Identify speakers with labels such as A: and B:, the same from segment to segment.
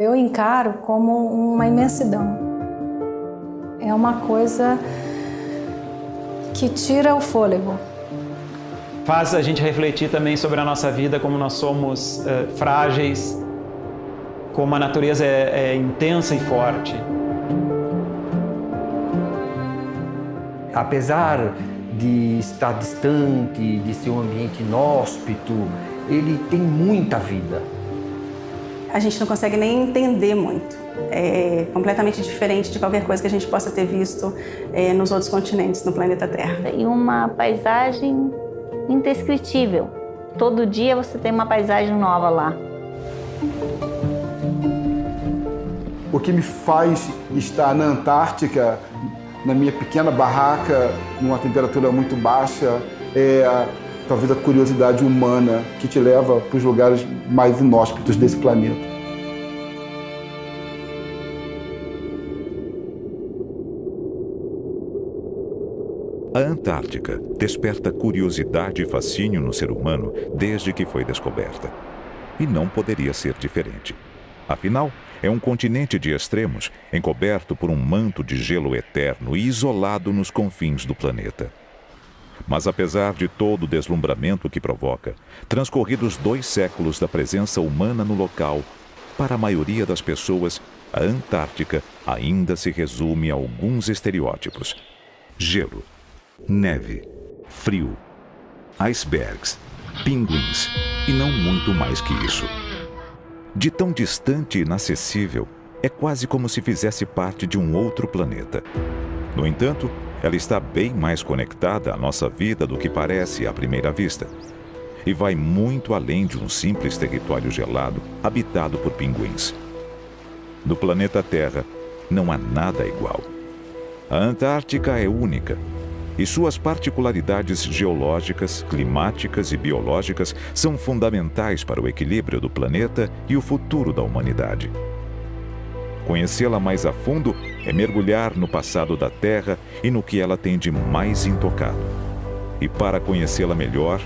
A: Eu encaro como uma imensidão. É uma coisa que tira o fôlego.
B: Faz a gente refletir também sobre a nossa vida, como nós somos frágeis, como a natureza é intensa e forte.
C: Apesar de estar distante, de ser um ambiente inóspito, ele tem muita vida.
D: A gente não consegue nem entender muito. É completamente diferente de qualquer coisa que a gente possa ter visto nos outros continentes no planeta Terra.
E: E uma paisagem indescritível. Todo dia você tem uma paisagem nova lá.
F: O que me faz estar na Antártica, na minha pequena barraca, numa temperatura muito baixa, é talvez a curiosidade humana que te leva para os lugares mais inóspitos desse planeta.
G: A Antártica desperta curiosidade e fascínio no ser humano desde que foi descoberta. E não poderia ser diferente. Afinal, é um continente de extremos, encoberto por um manto de gelo eterno e isolado nos confins do planeta. Mas apesar de todo o deslumbramento que provoca, transcorridos 2 séculos da presença humana no local, para a maioria das pessoas, a Antártica ainda se resume a alguns estereótipos: gelo, neve, frio, icebergs, pinguins e não muito mais que isso. De tão distante e inacessível, é quase como se fizesse parte de um outro planeta. No entanto, ela está bem mais conectada à nossa vida do que parece à primeira vista. E vai muito além de um simples território gelado habitado por pinguins. No planeta Terra, não há nada igual. A Antártica é única. E suas particularidades geológicas, climáticas e biológicas são fundamentais para o equilíbrio do planeta e o futuro da humanidade. Conhecê-la mais a fundo é mergulhar no passado da Terra e no que ela tem de mais intocado. E para conhecê-la melhor,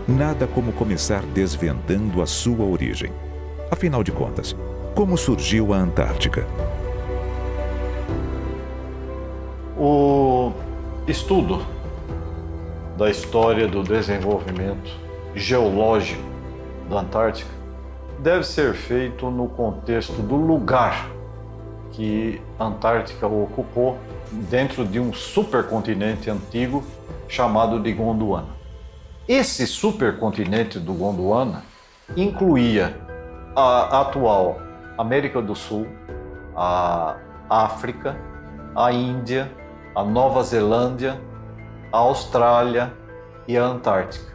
G: nada como começar desvendando a sua origem. Afinal de contas, como surgiu a Antártica?
H: O estudo da história do desenvolvimento geológico da Antártica deve ser feito no contexto do lugar que a Antártica ocupou dentro de um supercontinente antigo chamado de Gondwana. Esse supercontinente do Gondwana incluía a atual América do Sul, a África, a Índia, a Nova Zelândia, a Austrália e a Antártica,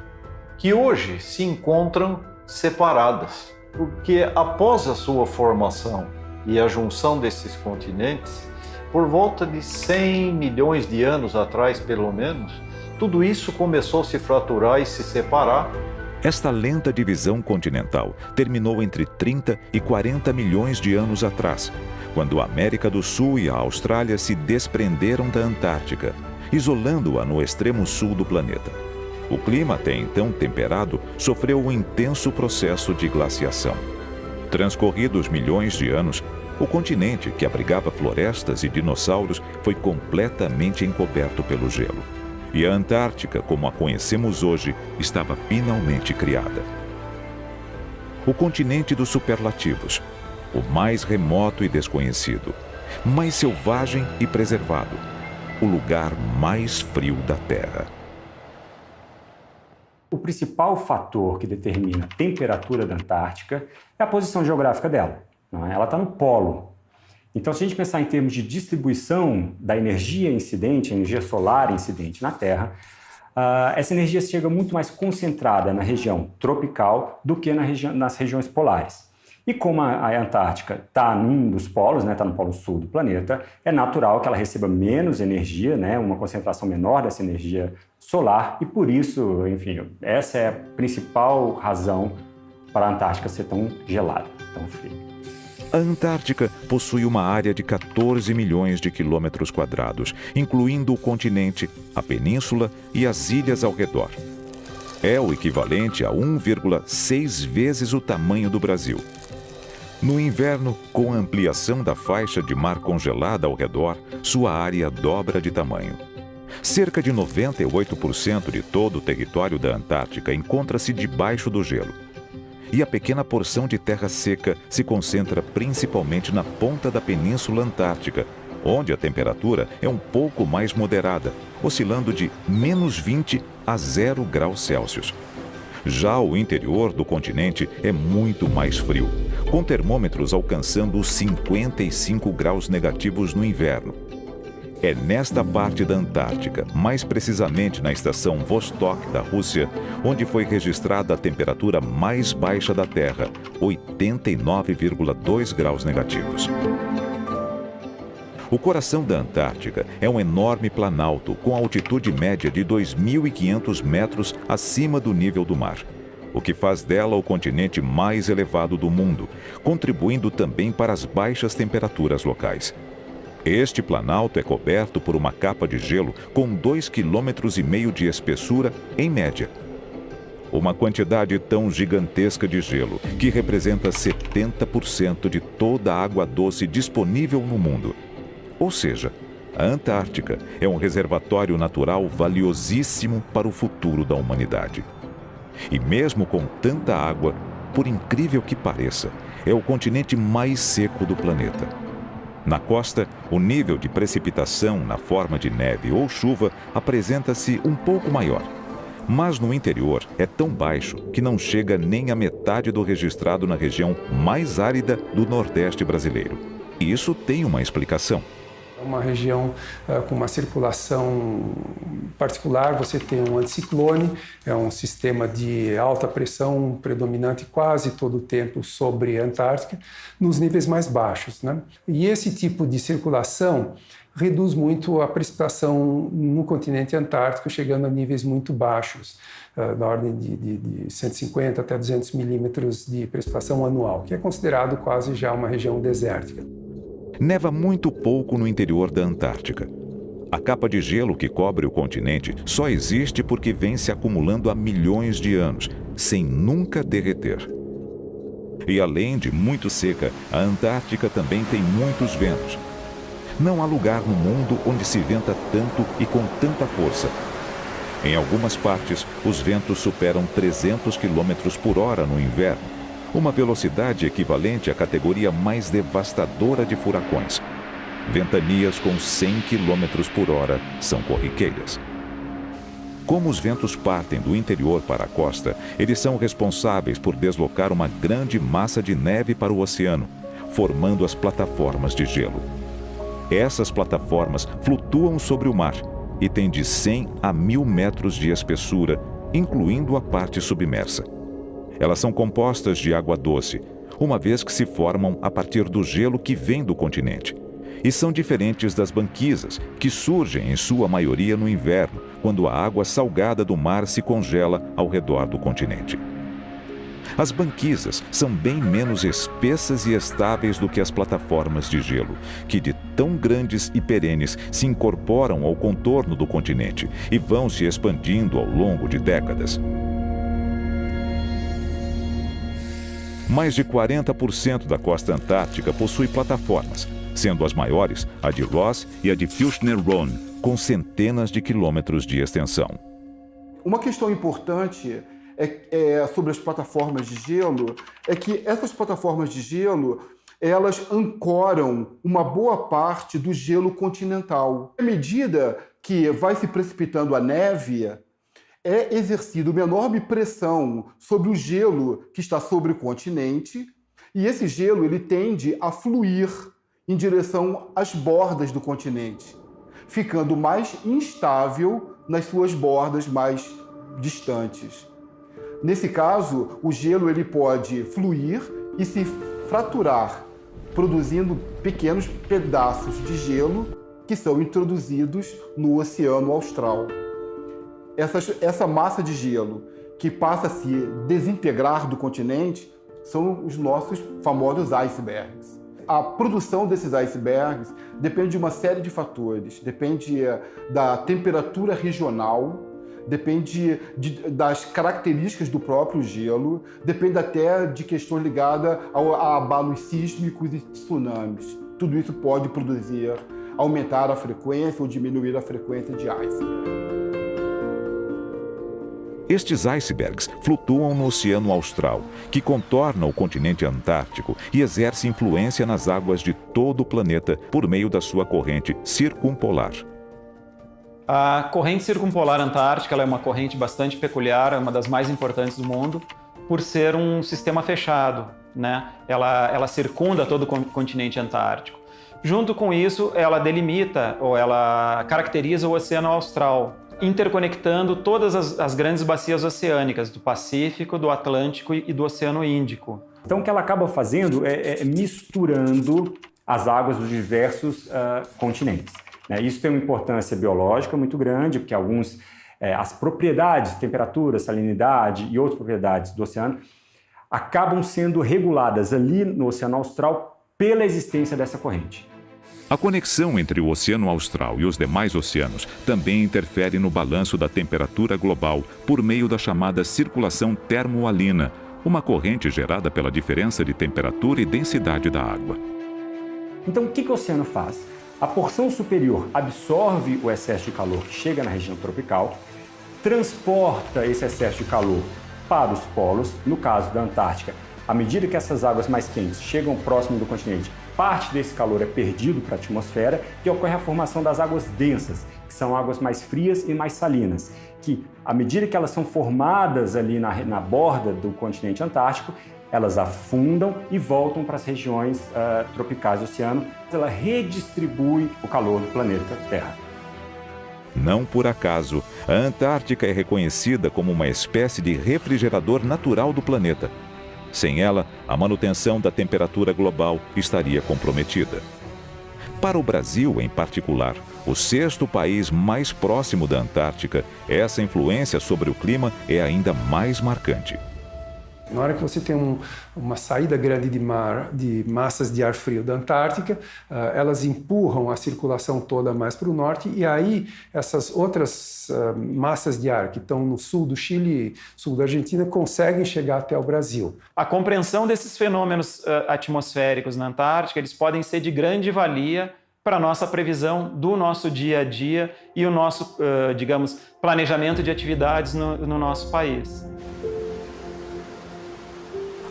H: que hoje se encontram separadas, porque após a sua formação e a junção desses continentes, por volta de 100 milhões de anos atrás, pelo menos, tudo isso começou a se fraturar e se separar.
G: Esta lenta divisão continental terminou entre 30 e 40 milhões de anos atrás, quando a América do Sul e a Austrália se desprenderam da Antártica, isolando-a no extremo sul do planeta. O clima, até então temperado, sofreu um intenso processo de glaciação. Transcorridos milhões de anos, o continente, que abrigava florestas e dinossauros, foi completamente encoberto pelo gelo. E a Antártica, como a conhecemos hoje, estava finalmente criada. O continente dos superlativos, o mais remoto e desconhecido, mais selvagem e preservado, o lugar mais frio da Terra.
I: O principal fator que determina a temperatura da Antártica é a posição geográfica dela. Não é? Ela está no polo. Então, se a gente pensar em termos de distribuição da energia incidente, a energia solar incidente na Terra, essa energia chega muito mais concentrada na região tropical do que nas regiões polares. E como a Antártica está num dos polos, está no polo sul do planeta, é natural que ela receba menos energia, uma concentração menor dessa energia solar, e por isso, enfim, essa é a principal razão para a Antártica ser tão gelada, tão fria.
G: A Antártica possui uma área de 14 milhões de quilômetros quadrados, incluindo o continente, a península e as ilhas ao redor. É o equivalente a 1,6 vezes o tamanho do Brasil. No inverno, com a ampliação da faixa de mar congelada ao redor, sua área dobra de tamanho. Cerca de 98% de todo o território da Antártica encontra-se debaixo do gelo. E a pequena porção de terra seca se concentra principalmente na ponta da Península Antártica, onde a temperatura é um pouco mais moderada, oscilando de -20 a 0 graus Celsius. Já o interior do continente é muito mais frio, com termômetros alcançando os 55 graus negativos no inverno. É nesta parte da Antártica, mais precisamente na estação Vostok da Rússia, onde foi registrada a temperatura mais baixa da Terra, 89,2 graus negativos. O coração da Antártica é um enorme planalto com altitude média de 2.500 metros acima do nível do mar, o que faz dela o continente mais elevado do mundo, contribuindo também para as baixas temperaturas locais. Este planalto é coberto por uma capa de gelo com 2,5 km de espessura em média. Uma quantidade tão gigantesca de gelo que representa 70% de toda a água doce disponível no mundo. Ou seja, a Antártica é um reservatório natural valiosíssimo para o futuro da humanidade. E mesmo com tanta água, por incrível que pareça, é o continente mais seco do planeta. Na costa, o nível de precipitação na forma de neve ou chuva apresenta-se um pouco maior. Mas no interior é tão baixo que não chega nem à metade do registrado na região mais árida do Nordeste brasileiro. E isso tem uma explicação.
J: Uma região com uma circulação particular, você tem um anticiclone, é um sistema de alta pressão predominante quase todo o tempo sobre a Antártica, nos níveis mais baixos, né? E esse tipo de circulação reduz muito a precipitação no continente antártico, chegando a níveis muito baixos, na ordem de 150 até 200 milímetros de precipitação anual, que é considerado quase já uma região desértica.
G: Neva muito pouco no interior da Antártica. A capa de gelo que cobre o continente só existe porque vem se acumulando há milhões de anos, sem nunca derreter. E além de muito seca, a Antártica também tem muitos ventos. Não há lugar no mundo onde se venta tanto e com tanta força. Em algumas partes, os ventos superam 300 km por hora no inverno, uma velocidade equivalente à categoria mais devastadora de furacões. Ventanias com 100 km por hora são corriqueiras. Como os ventos partem do interior para a costa, eles são responsáveis por deslocar uma grande massa de neve para o oceano, formando as plataformas de gelo. Essas plataformas flutuam sobre o mar e têm de 100 a 1.000 metros de espessura, incluindo a parte submersa. Elas são compostas de água doce, uma vez que se formam a partir do gelo que vem do continente. E são diferentes das banquisas, que surgem em sua maioria no inverno, quando a água salgada do mar se congela ao redor do continente. As banquisas são bem menos espessas e estáveis do que as plataformas de gelo, que de tão grandes e perenes se incorporam ao contorno do continente e vão se expandindo ao longo de décadas. Mais de 40% da costa antártica possui plataformas, sendo as maiores a de Ross e a de Filchner-Ronne, com centenas de quilômetros de extensão.
F: Uma questão importante sobre as plataformas de gelo é que essas plataformas de gelo, elas ancoram uma boa parte do gelo continental. À medida que vai se precipitando a neve, é exercida uma enorme pressão sobre o gelo que está sobre o continente, e esse gelo ele tende a fluir em direção às bordas do continente, ficando mais instável nas suas bordas mais distantes. Nesse caso, o gelo ele pode fluir e se fraturar, produzindo pequenos pedaços de gelo que são introduzidos no Oceano Austral. Essa massa de gelo que passa a se desintegrar do continente são os nossos famosos icebergs. A produção desses icebergs depende de uma série de fatores. Depende da temperatura regional, depende das características do próprio gelo, depende até de questões ligadas a abalos sísmicos e tsunamis. Tudo isso pode produzir, aumentar a frequência ou diminuir a frequência de iceberg.
G: Estes icebergs flutuam no Oceano Austral, que contorna o continente antártico e exerce influência nas águas de todo o planeta por meio da sua corrente circumpolar.
B: A corrente circumpolar antártica ela é uma corrente bastante peculiar, é uma das mais importantes do mundo, por ser um sistema fechado, né? Ela circunda todo o continente antártico. Junto com isso, ela delimita ou ela caracteriza o Oceano Austral, interconectando todas as grandes bacias oceânicas, do Pacífico, do Atlântico e do Oceano Índico.
I: Então, o que ela acaba fazendo é misturando as águas dos diversos continentes. Isso tem uma importância biológica muito grande, porque as propriedades, temperatura, salinidade e outras propriedades do oceano acabam sendo reguladas ali no Oceano Austral pela existência dessa corrente.
G: A conexão entre o Oceano Austral e os demais oceanos também interfere no balanço da temperatura global por meio da chamada circulação termoalina, uma corrente gerada pela diferença de temperatura e densidade da água.
I: Então, o que o oceano faz? A porção superior absorve o excesso de calor que chega na região tropical, transporta esse excesso de calor para os polos, no caso da Antártica. À medida que essas águas mais quentes chegam próximo do continente, parte desse calor é perdido para a atmosfera e ocorre a formação das águas densas, que são águas mais frias e mais salinas, que, à medida que elas são formadas ali na borda do continente antártico, elas afundam e voltam para as regiões tropicais do oceano. Ela redistribui o calor do planeta Terra.
G: Não por acaso, a Antártica é reconhecida como uma espécie de refrigerador natural do planeta. Sem ela, a manutenção da temperatura global estaria comprometida. Para o Brasil, em particular, o sexto país mais próximo da Antártica, essa influência sobre o clima é ainda mais marcante.
J: Na hora que você tem uma saída grande de massas de ar frio da Antártica, elas empurram a circulação toda mais para o norte e aí essas outras massas de ar que estão no sul do Chile, sul da Argentina, conseguem chegar até o Brasil.
B: A compreensão desses fenômenos atmosféricos na Antártica, eles podem ser de grande valia para a nossa previsão do nosso dia a dia e o nosso, digamos, planejamento de atividades no nosso país.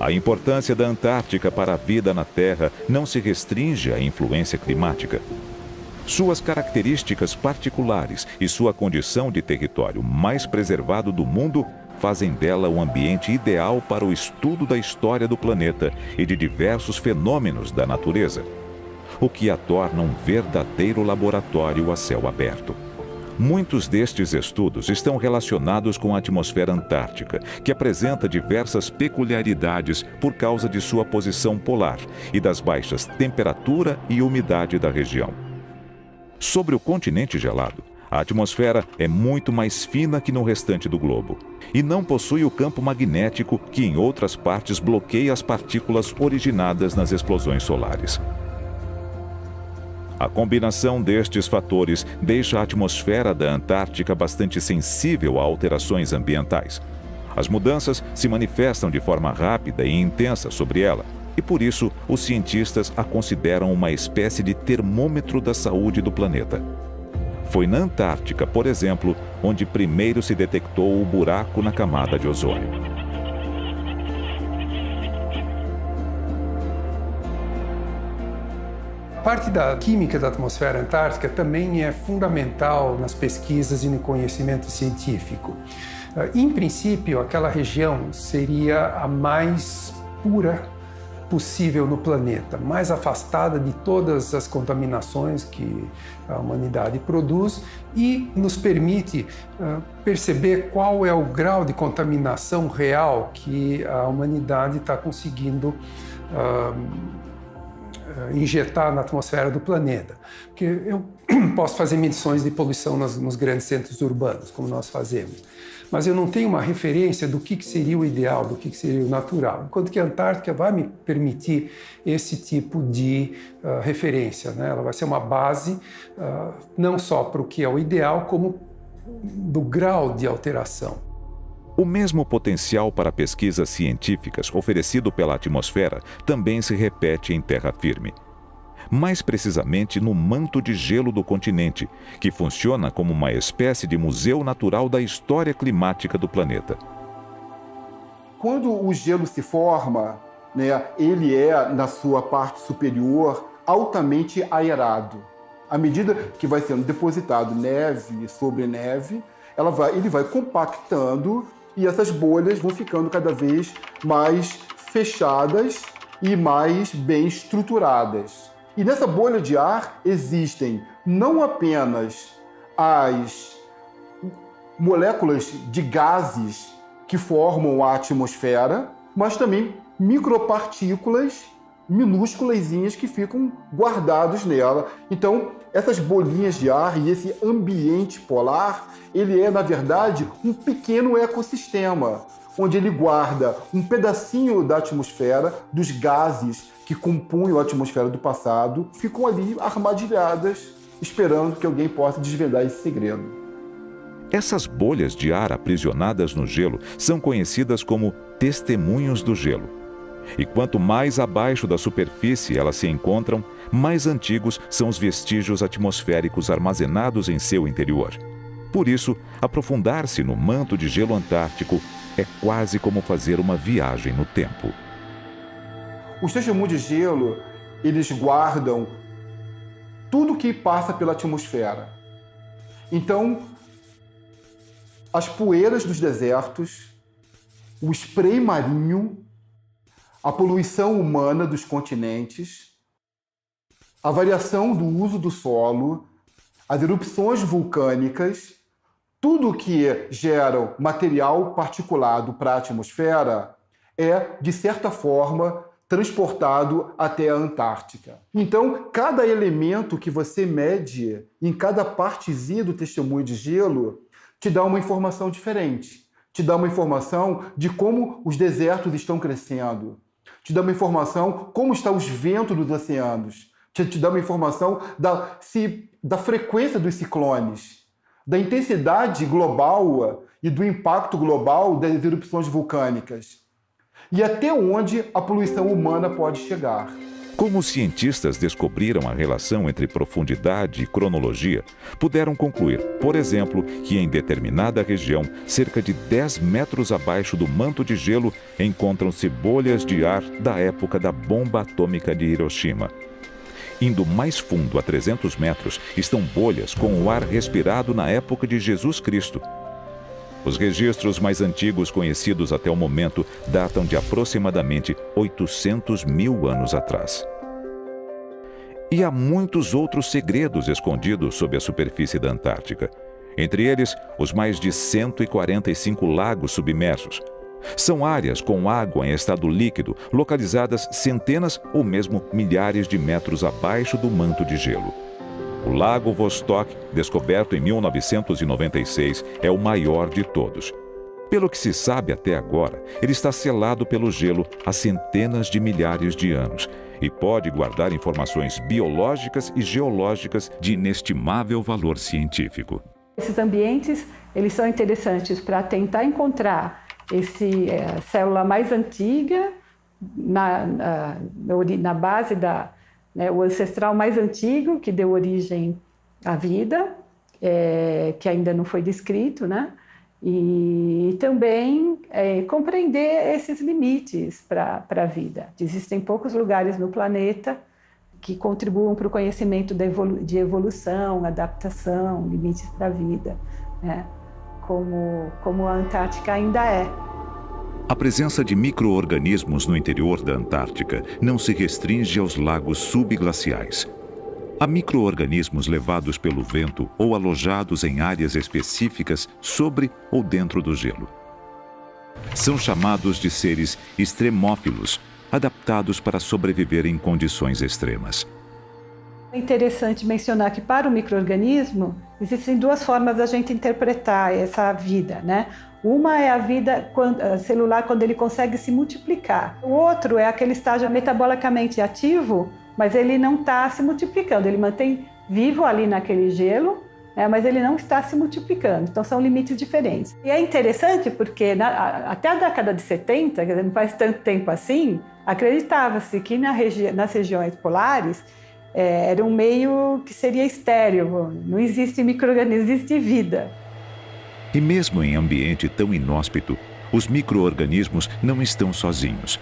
G: A importância da Antártica para a vida na Terra não se restringe à influência climática. Suas características particulares e sua condição de território mais preservado do mundo fazem dela o ambiente ideal para o estudo da história do planeta e de diversos fenômenos da natureza, o que a torna um verdadeiro laboratório a céu aberto. Muitos destes estudos estão relacionados com a atmosfera antártica, que apresenta diversas peculiaridades por causa de sua posição polar e das baixas temperatura e umidade da região. Sobre o continente gelado, a atmosfera é muito mais fina que no restante do globo e não possui o campo magnético que em outras partes bloqueia as partículas originadas nas explosões solares. A combinação destes fatores deixa a atmosfera da Antártica bastante sensível a alterações ambientais. As mudanças se manifestam de forma rápida e intensa sobre ela, e por isso os cientistas a consideram uma espécie de termômetro da saúde do planeta. Foi na Antártica, por exemplo, onde primeiro se detectou o buraco na camada de ozônio.
J: Parte da química da atmosfera antártica também é fundamental nas pesquisas e no conhecimento científico. Em princípio, aquela região seria a mais pura possível no planeta, mais afastada de todas as contaminações que a humanidade produz e nos permite perceber qual é o grau de contaminação real que a humanidade está conseguindo injetar na atmosfera do planeta. Porque eu posso fazer medições de poluição nos grandes centros urbanos, como nós fazemos, mas eu não tenho uma referência do que seria o ideal, do que seria o natural, enquanto que a Antártica vai me permitir esse tipo de referência, né? Ela vai ser uma base não só para o que é o ideal, como do grau de alteração.
G: O mesmo potencial para pesquisas científicas oferecido pela atmosfera também se repete em terra firme. Mais precisamente no manto de gelo do continente, que funciona como uma espécie de museu natural da história climática do planeta.
F: Quando o gelo se forma, né, ele é, na sua parte superior, altamente aerado. À medida que vai sendo depositado neve sobre neve, ele vai compactando e essas bolhas vão ficando cada vez mais fechadas e mais bem estruturadas. E nessa bolha de ar existem não apenas as moléculas de gases que formam a atmosfera, mas também micropartículas minúsculazinhas que ficam guardados nela. Então, essas bolinhas de ar e esse ambiente polar, ele é, na verdade, um pequeno ecossistema, onde ele guarda um pedacinho da atmosfera, dos gases que compunham a atmosfera do passado, ficam ali armadilhadas, esperando que alguém possa desvendar esse segredo.
G: Essas bolhas de ar aprisionadas no gelo são conhecidas como testemunhos do gelo. E quanto mais abaixo da superfície elas se encontram, mais antigos são os vestígios atmosféricos armazenados em seu interior. Por isso, aprofundar-se no manto de gelo antártico é quase como fazer uma viagem no tempo.
F: Os testemunhos de gelo, eles guardam tudo que passa pela atmosfera. Então, as poeiras dos desertos, o spray marinho, a poluição humana dos continentes, a variação do uso do solo, as erupções vulcânicas, tudo que gera material particulado para a atmosfera é, de certa forma, transportado até a Antártica. Então, cada elemento que você mede em cada partezinha do testemunho de gelo te dá uma informação diferente. Te dá uma informação de como os desertos estão crescendo. Te dá uma informação como estão os ventos dos oceanos. Te dá uma informação da frequência dos ciclones, da intensidade global e do impacto global das erupções vulcânicas. E até onde a poluição humana pode chegar.
G: Como os cientistas descobriram a relação entre profundidade e cronologia, puderam concluir, por exemplo, que em determinada região, cerca de 10 metros abaixo do manto de gelo, encontram-se bolhas de ar da época da bomba atômica de Hiroshima. Indo mais fundo a 300 metros, estão bolhas com o ar respirado na época de Jesus Cristo. Os registros mais antigos conhecidos até o momento datam de aproximadamente 800 mil anos atrás. E há muitos outros segredos escondidos sob a superfície da Antártica. Entre eles, os mais de 145 lagos submersos. São áreas com água em estado líquido, localizadas centenas ou mesmo milhares de metros abaixo do manto de gelo. O Lago Vostok, descoberto em 1996, é o maior de todos. Pelo que se sabe até agora, ele está selado pelo gelo há centenas de milhares de anos e pode guardar informações biológicas e geológicas de inestimável valor científico.
K: Esses ambientes, eles são interessantes para tentar encontrar essa célula mais antiga na base o ancestral mais antigo que deu origem à vida, que ainda não foi descrito, né? E também compreender esses limites para a vida. Existem poucos lugares no planeta que contribuam para o conhecimento de evolução, adaptação, limites para a vida, né? Como a Antártica ainda é.
G: A presença de micro-organismos no interior da Antártica não se restringe aos lagos subglaciais. Há micro-organismos levados pelo vento ou alojados em áreas específicas sobre ou dentro do gelo. São chamados de seres extremófilos, adaptados para sobreviver em condições extremas.
K: É interessante mencionar que para o micro-organismo existem duas formas da gente interpretar essa vida, né? Uma é a vida celular quando ele consegue se multiplicar. O outro é aquele estágio metabolicamente ativo, mas ele não está se multiplicando. Ele mantém vivo ali naquele gelo, mas ele não está se multiplicando, então são limites diferentes. E é interessante porque até a década de 70, quer dizer, não faz tanto tempo assim, acreditava-se que nas regiões polares era um meio que seria estéril, não existe micro-organismo, existe vida.
G: E mesmo em ambiente tão inóspito, os micro-organismos não estão sozinhos.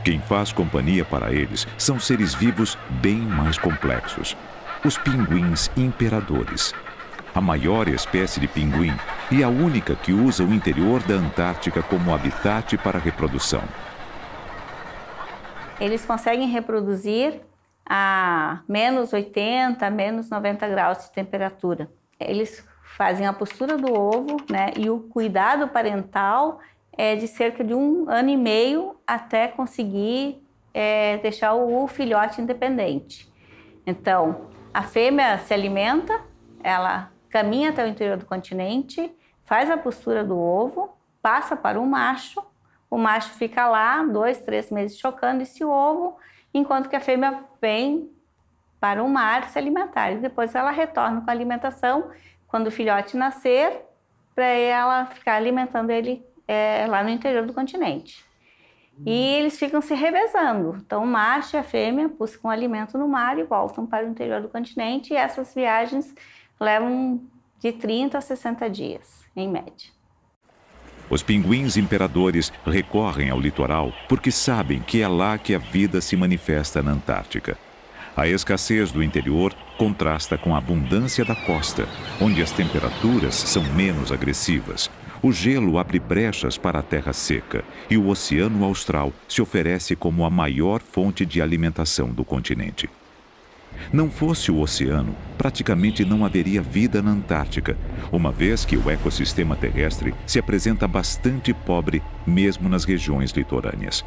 G: Quem faz companhia para eles são seres vivos bem mais complexos. Os pinguins imperadores. A maior espécie de pinguim e a única que usa o interior da Antártica como habitat para a reprodução.
E: Eles conseguem reproduzir a menos 80, menos 90 graus de temperatura. Eles fazem a postura do ovo, né? E o cuidado parental é de cerca de 1 ano e meio até conseguir deixar o filhote independente. Então, a fêmea se alimenta, ela caminha até o interior do continente, faz a postura do ovo, passa para o macho fica lá 2, 3 meses chocando esse ovo, enquanto que a fêmea vem para o mar se alimentar. E depois ela retorna com a alimentação quando o filhote nascer, para ela ficar alimentando ele lá no interior do continente. E eles ficam se revezando. Então o macho e a fêmea buscam alimento no mar e voltam para o interior do continente, e essas viagens levam de 30 a 60 dias, em média.
G: Os pinguins imperadores recorrem ao litoral porque sabem que é lá que a vida se manifesta na Antártica. A escassez do interior contrasta com a abundância da costa, onde as temperaturas são menos agressivas. O gelo abre brechas para a terra seca e o Oceano Austral se oferece como a maior fonte de alimentação do continente. Não fosse o oceano, praticamente não haveria vida na Antártica, uma vez que o ecossistema terrestre se apresenta bastante pobre, mesmo nas regiões litorâneas.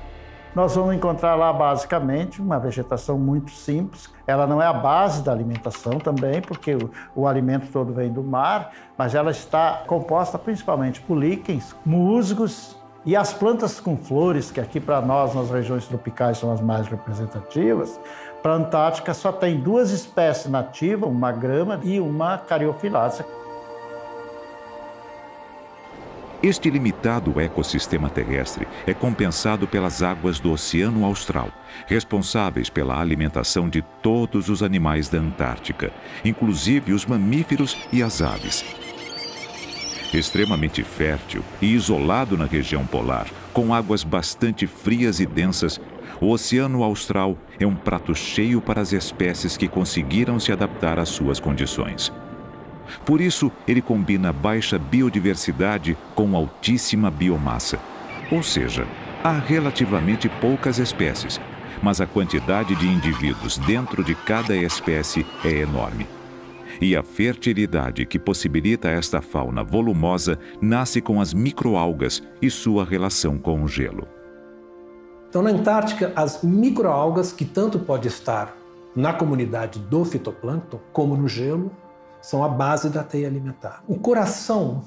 L: Nós vamos encontrar lá basicamente uma vegetação muito simples. Ela não é a base da alimentação também, porque o alimento todo vem do mar, mas ela está composta principalmente por líquens, musgos e as plantas com flores, que aqui para nós, nas regiões tropicais, são as mais representativas. Para a Antártica só tem 2 espécies nativas, uma grama e uma cariofilácea.
G: Este limitado ecossistema terrestre é compensado pelas águas do Oceano Austral, responsáveis pela alimentação de todos os animais da Antártica, inclusive os mamíferos e as aves. Extremamente fértil e isolado na região polar, com águas bastante frias e densas, o Oceano Austral é um prato cheio para as espécies que conseguiram se adaptar às suas condições. Por isso, ele combina baixa biodiversidade com altíssima biomassa. Ou seja, há relativamente poucas espécies, mas a quantidade de indivíduos dentro de cada espécie é enorme. E a fertilidade que possibilita esta fauna volumosa nasce com as microalgas e sua relação com o gelo.
M: Então, na Antártica, as microalgas, que tanto pode estar na comunidade do fitoplâncton como no gelo, são a base da teia alimentar. O coração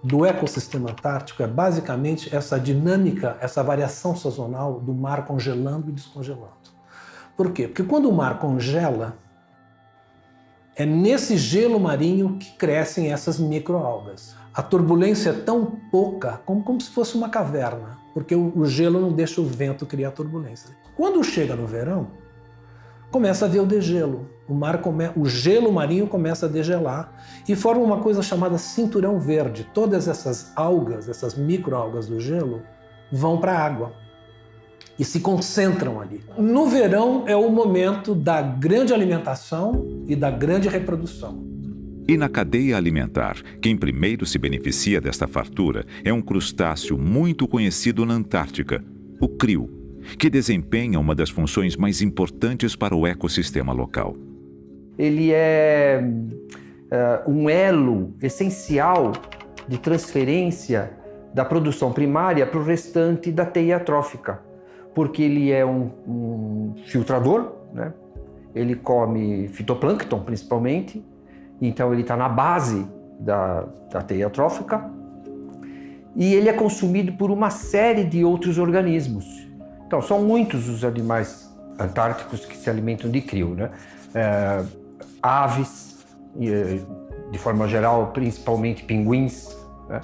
M: do ecossistema antártico é basicamente essa dinâmica, essa variação sazonal do mar congelando e descongelando. Por quê? Porque quando o mar congela, é nesse gelo marinho que crescem essas microalgas. A turbulência é tão pouca como se fosse uma caverna, porque o gelo não deixa o vento criar turbulência. Quando chega no verão, começa a haver o degelo. O gelo marinho começa a degelar e forma uma coisa chamada cinturão verde. Todas essas algas, essas microalgas do gelo, vão para a água e se concentram ali. No verão é o momento da grande alimentação e da grande reprodução.
G: E na cadeia alimentar, quem primeiro se beneficia desta fartura é um crustáceo muito conhecido na Antártica, o krill, que desempenha uma das funções mais importantes para o ecossistema local.
C: Ele é um elo essencial de transferência da produção primária para o restante da teia trófica, porque ele é um filtrador, né? Ele come fitoplâncton principalmente, então ele está na base da teia trófica e ele é consumido por uma série de outros organismos. Então, são muitos os animais antárticos que se alimentam de krill, né? Aves, de forma geral, principalmente pinguins, né?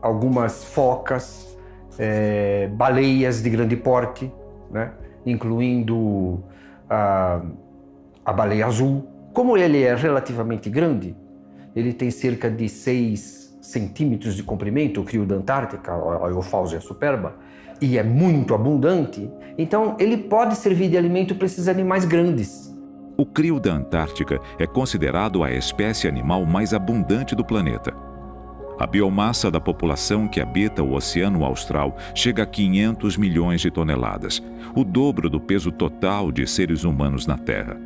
C: Algumas focas, baleias de grande porte, né? Incluindo a baleia azul. Como ele é relativamente grande, ele tem cerca de 6 centímetros de comprimento, o crio da Antártica, a Euphausia superba, e é muito abundante, então ele pode servir de alimento para esses animais grandes.
G: O crio da Antártica é considerado a espécie animal mais abundante do planeta. A biomassa da população que habita o Oceano Austral chega a 500 milhões de toneladas, o dobro do peso total de seres humanos na Terra.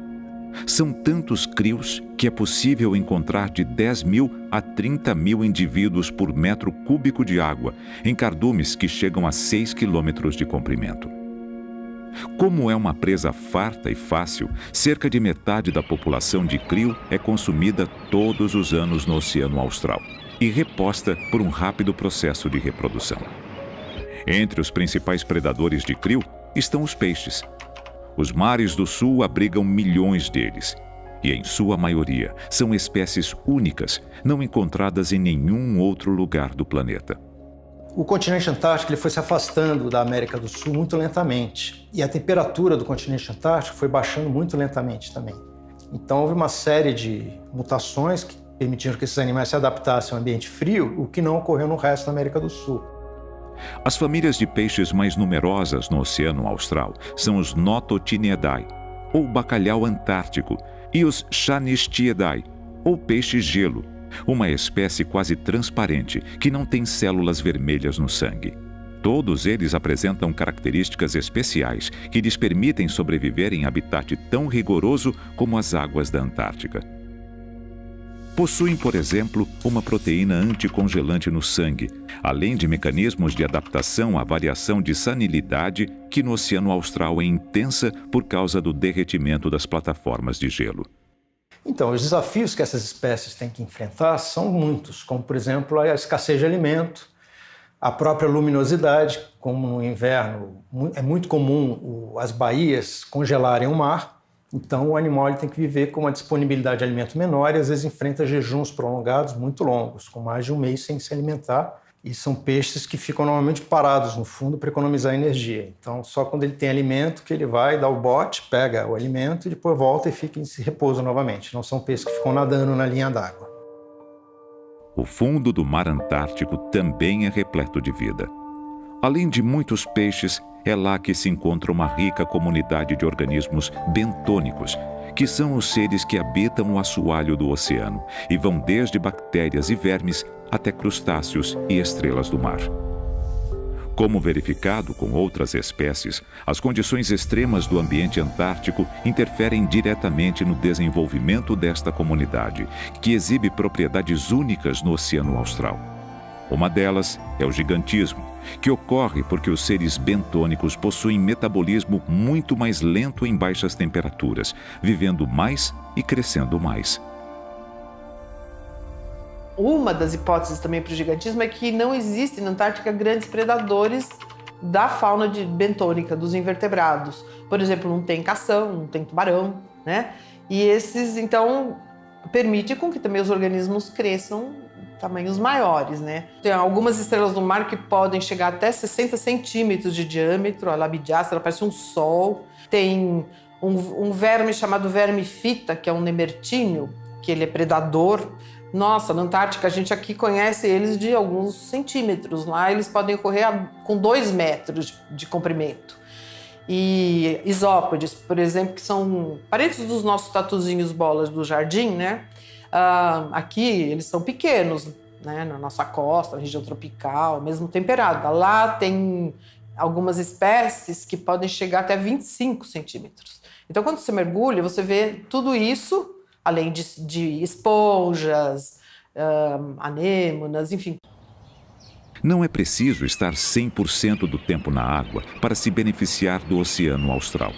G: São tantos crios que é possível encontrar de 10 mil a 30 mil indivíduos por metro cúbico de água, em cardumes que chegam a 6 quilômetros de comprimento. Como é uma presa farta e fácil, cerca de metade da população de crio é consumida todos os anos no Oceano Austral e reposta por um rápido processo de reprodução. Entre os principais predadores de crio estão os peixes. Os mares do sul abrigam milhões deles, e em sua maioria são espécies únicas, não encontradas em nenhum outro lugar do planeta.
N: O continente antártico ele foi se afastando da América do Sul muito lentamente, e a temperatura do continente antártico foi baixando muito lentamente também. Então houve uma série de mutações que permitiram que esses animais se adaptassem ao ambiente frio, o que não ocorreu no resto da América do Sul.
G: As famílias de peixes mais numerosas no Oceano Austral são os Nototinedae, ou bacalhau antártico, e os Chanistiidae, ou peixe-gelo, uma espécie quase transparente que não tem células vermelhas no sangue. Todos eles apresentam características especiais que lhes permitem sobreviver em habitat tão rigoroso como as águas da Antártica. Possuem, por exemplo, uma proteína anticongelante no sangue, além de mecanismos de adaptação à variação de sanilidade que no Oceano Austral é intensa por causa do derretimento das plataformas de gelo.
N: Então, os desafios que essas espécies têm que enfrentar são muitos, como, por exemplo, a escassez de alimento, a própria luminosidade, como no inverno é muito comum as baías congelarem o mar. Então, o animal ele tem que viver com uma disponibilidade de alimento menor e, às vezes, enfrenta jejuns prolongados muito longos, com mais de um mês sem se alimentar. E são peixes que ficam normalmente parados no fundo para economizar energia. Então, só quando ele tem alimento que ele vai dar o bote, pega o alimento e depois volta e fica em repouso novamente. Não são peixes que ficam nadando na linha d'água.
G: O fundo do mar Antártico também é repleto de vida. Além de muitos peixes, é lá que se encontra uma rica comunidade de organismos bentônicos, que são os seres que habitam o assoalho do oceano e vão desde bactérias e vermes até crustáceos e estrelas do mar. Como verificado com outras espécies, as condições extremas do ambiente antártico interferem diretamente no desenvolvimento desta comunidade, que exibe propriedades únicas no Oceano Austral. Uma delas é o gigantismo, que ocorre porque os seres bentônicos possuem metabolismo muito mais lento em baixas temperaturas, vivendo mais e crescendo mais.
O: Uma das hipóteses também para o gigantismo é que não existem na Antártica grandes predadores da fauna bentônica, dos invertebrados. Por exemplo, não tem cação, não tem tubarão, né? E esses, então, permite com que também os organismos cresçam tamanhos maiores, né? Tem algumas estrelas do mar que podem chegar até 60 centímetros de diâmetro, a Labidiácea, ela parece um sol. Tem um verme chamado verme fita, que é um nemertíneo, que ele é predador. Nossa, na Antártica a gente aqui conhece eles de alguns centímetros. Lá eles podem ocorrer com 2 metros de comprimento. E isópodes, por exemplo, que são parentes dos nossos tatuzinhos bolas do jardim, né? Aqui eles são pequenos, né? Na nossa costa, na região tropical, mesmo temperada. Lá tem algumas espécies que podem chegar até 25 centímetros. Então, quando você mergulha, você vê tudo isso, além de esponjas, anêmonas, enfim.
G: Não é preciso estar 100% do tempo na água para se beneficiar do Oceano Austral,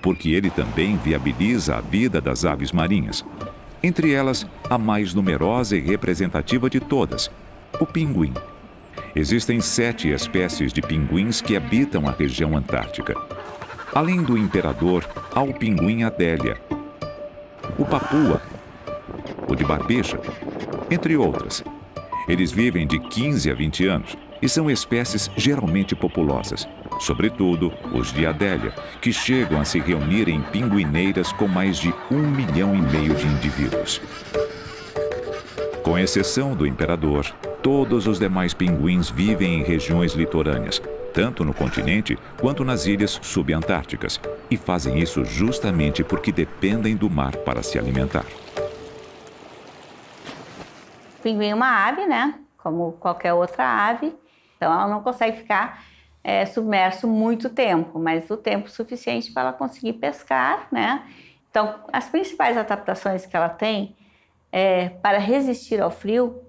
G: porque ele também viabiliza a vida das aves marinhas. Entre elas, a mais numerosa e representativa de todas, o pinguim. Existem 7 espécies de pinguins que habitam a região antártica. Além do imperador, há o pinguim Adélia, o papua, o de barbicha, entre outras. Eles vivem de 15 a 20 anos e são espécies geralmente populosas, sobretudo os de Adélia, que chegam a se reunir em pinguineiras com mais de 1,5 milhão de indivíduos. Com exceção do imperador, todos os demais pinguins vivem em regiões litorâneas, tanto no continente quanto nas ilhas subantárticas, e fazem isso justamente porque dependem do mar para se alimentar.
E: O pinguim é uma ave, né? Como qualquer outra ave, então ela não consegue ficar submerso muito tempo, mas o tempo suficiente para ela conseguir pescar, né? Então, as principais adaptações que ela tem para resistir ao frio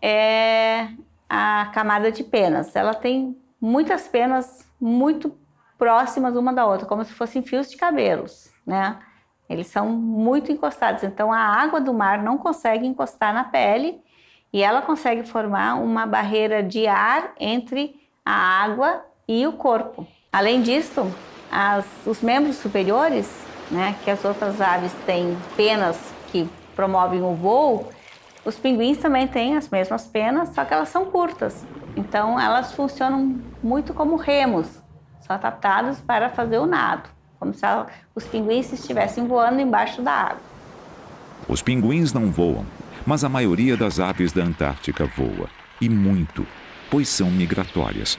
E: é a camada de penas. Ela tem muitas penas muito próximas uma da outra, como se fossem fios de cabelos, né? Eles são muito encostados, então a água do mar não consegue encostar na pele e ela consegue formar uma barreira de ar entre a água e o corpo. Além disso, os membros superiores, né, que as outras aves têm penas que promovem o voo, os pinguins também têm as mesmas penas, só que elas são curtas. Então, elas funcionam muito como remos, são adaptados para fazer o nado, como se os pinguins estivessem voando embaixo da água.
G: Os pinguins não voam, mas a maioria das aves da Antártica voa, e muito, pois são migratórias.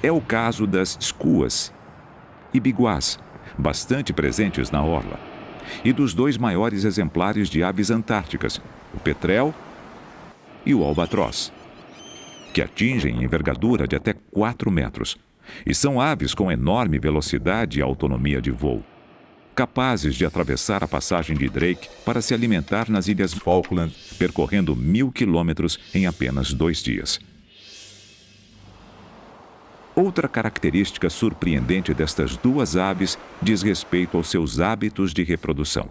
G: É o caso das skuas e biguás, bastante presentes na orla, e dos dois maiores exemplares de aves antárticas, o petrel e o albatroz, que atingem envergadura de até 4 metros, e são aves com enorme velocidade e autonomia de voo, capazes de atravessar a passagem de Drake para se alimentar nas Ilhas Falkland, percorrendo 1.000 quilômetros em apenas 2 dias. Outra característica surpreendente destas duas aves diz respeito aos seus hábitos de reprodução.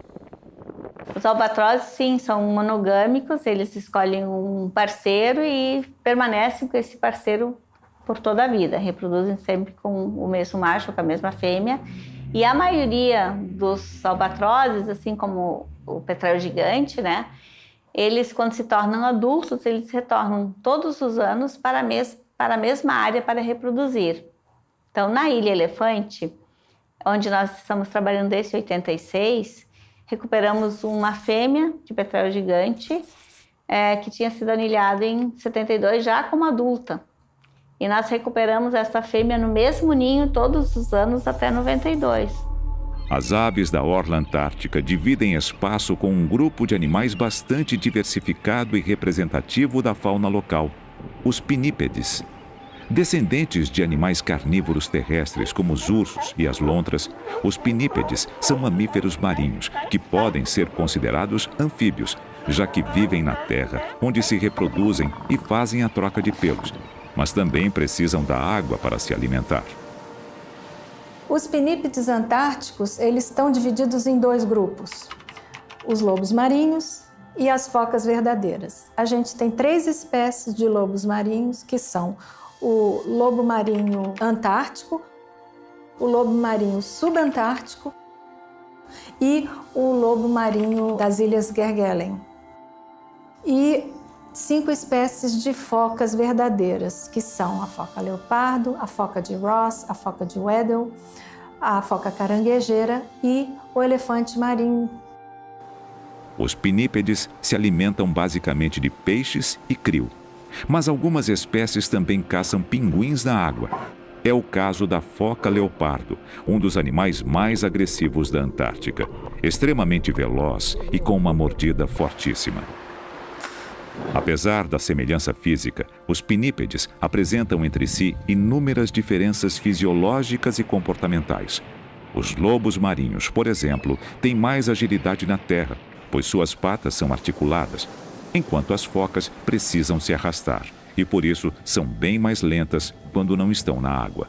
E: Os albatrozes, sim, são monogâmicos, eles escolhem um parceiro e permanecem com esse parceiro por toda a vida, reproduzem sempre com o mesmo macho, com a mesma fêmea. E a maioria dos albatrozes, assim como o petrel gigante, né, eles, quando se tornam adultos, eles retornam todos os anos para a mesma área para reproduzir. Então, na Ilha Elefante, onde nós estamos trabalhando desde 86, recuperamos uma fêmea de petrel gigante que tinha sido anilhada em 72 já como adulta. E nós recuperamos essa fêmea no mesmo ninho todos os anos até 92.
G: As aves da orla antártica dividem espaço com um grupo de animais bastante diversificado e representativo da fauna local, os pinípedes. Descendentes de animais carnívoros terrestres como os ursos e as lontras, os pinípedes são mamíferos marinhos que podem ser considerados anfíbios, já que vivem na terra, onde se reproduzem e fazem a troca de pelos, mas também precisam da água para se alimentar.
A: Os pinípedes antárticos, eles estão divididos em 2 grupos, os lobos marinhos e as focas verdadeiras. A gente tem 3 espécies de lobos marinhos, que são o lobo marinho antártico, o lobo marinho subantártico e o lobo marinho das Ilhas Kerguelen. E 5 espécies de focas verdadeiras, que são a foca leopardo, a foca de Ross, a foca de Weddell, a foca caranguejeira e o elefante marinho.
G: Os pinípedes se alimentam basicamente de peixes e krill, mas algumas espécies também caçam pinguins na água. É o caso da foca leopardo, um dos animais mais agressivos da Antártica, extremamente veloz e com uma mordida fortíssima. Apesar da semelhança física, os pinípedes apresentam entre si inúmeras diferenças fisiológicas e comportamentais. Os lobos marinhos, por exemplo, têm mais agilidade na terra, pois suas patas são articuladas, enquanto as focas precisam se arrastar e, por isso, são bem mais lentas quando não estão na água.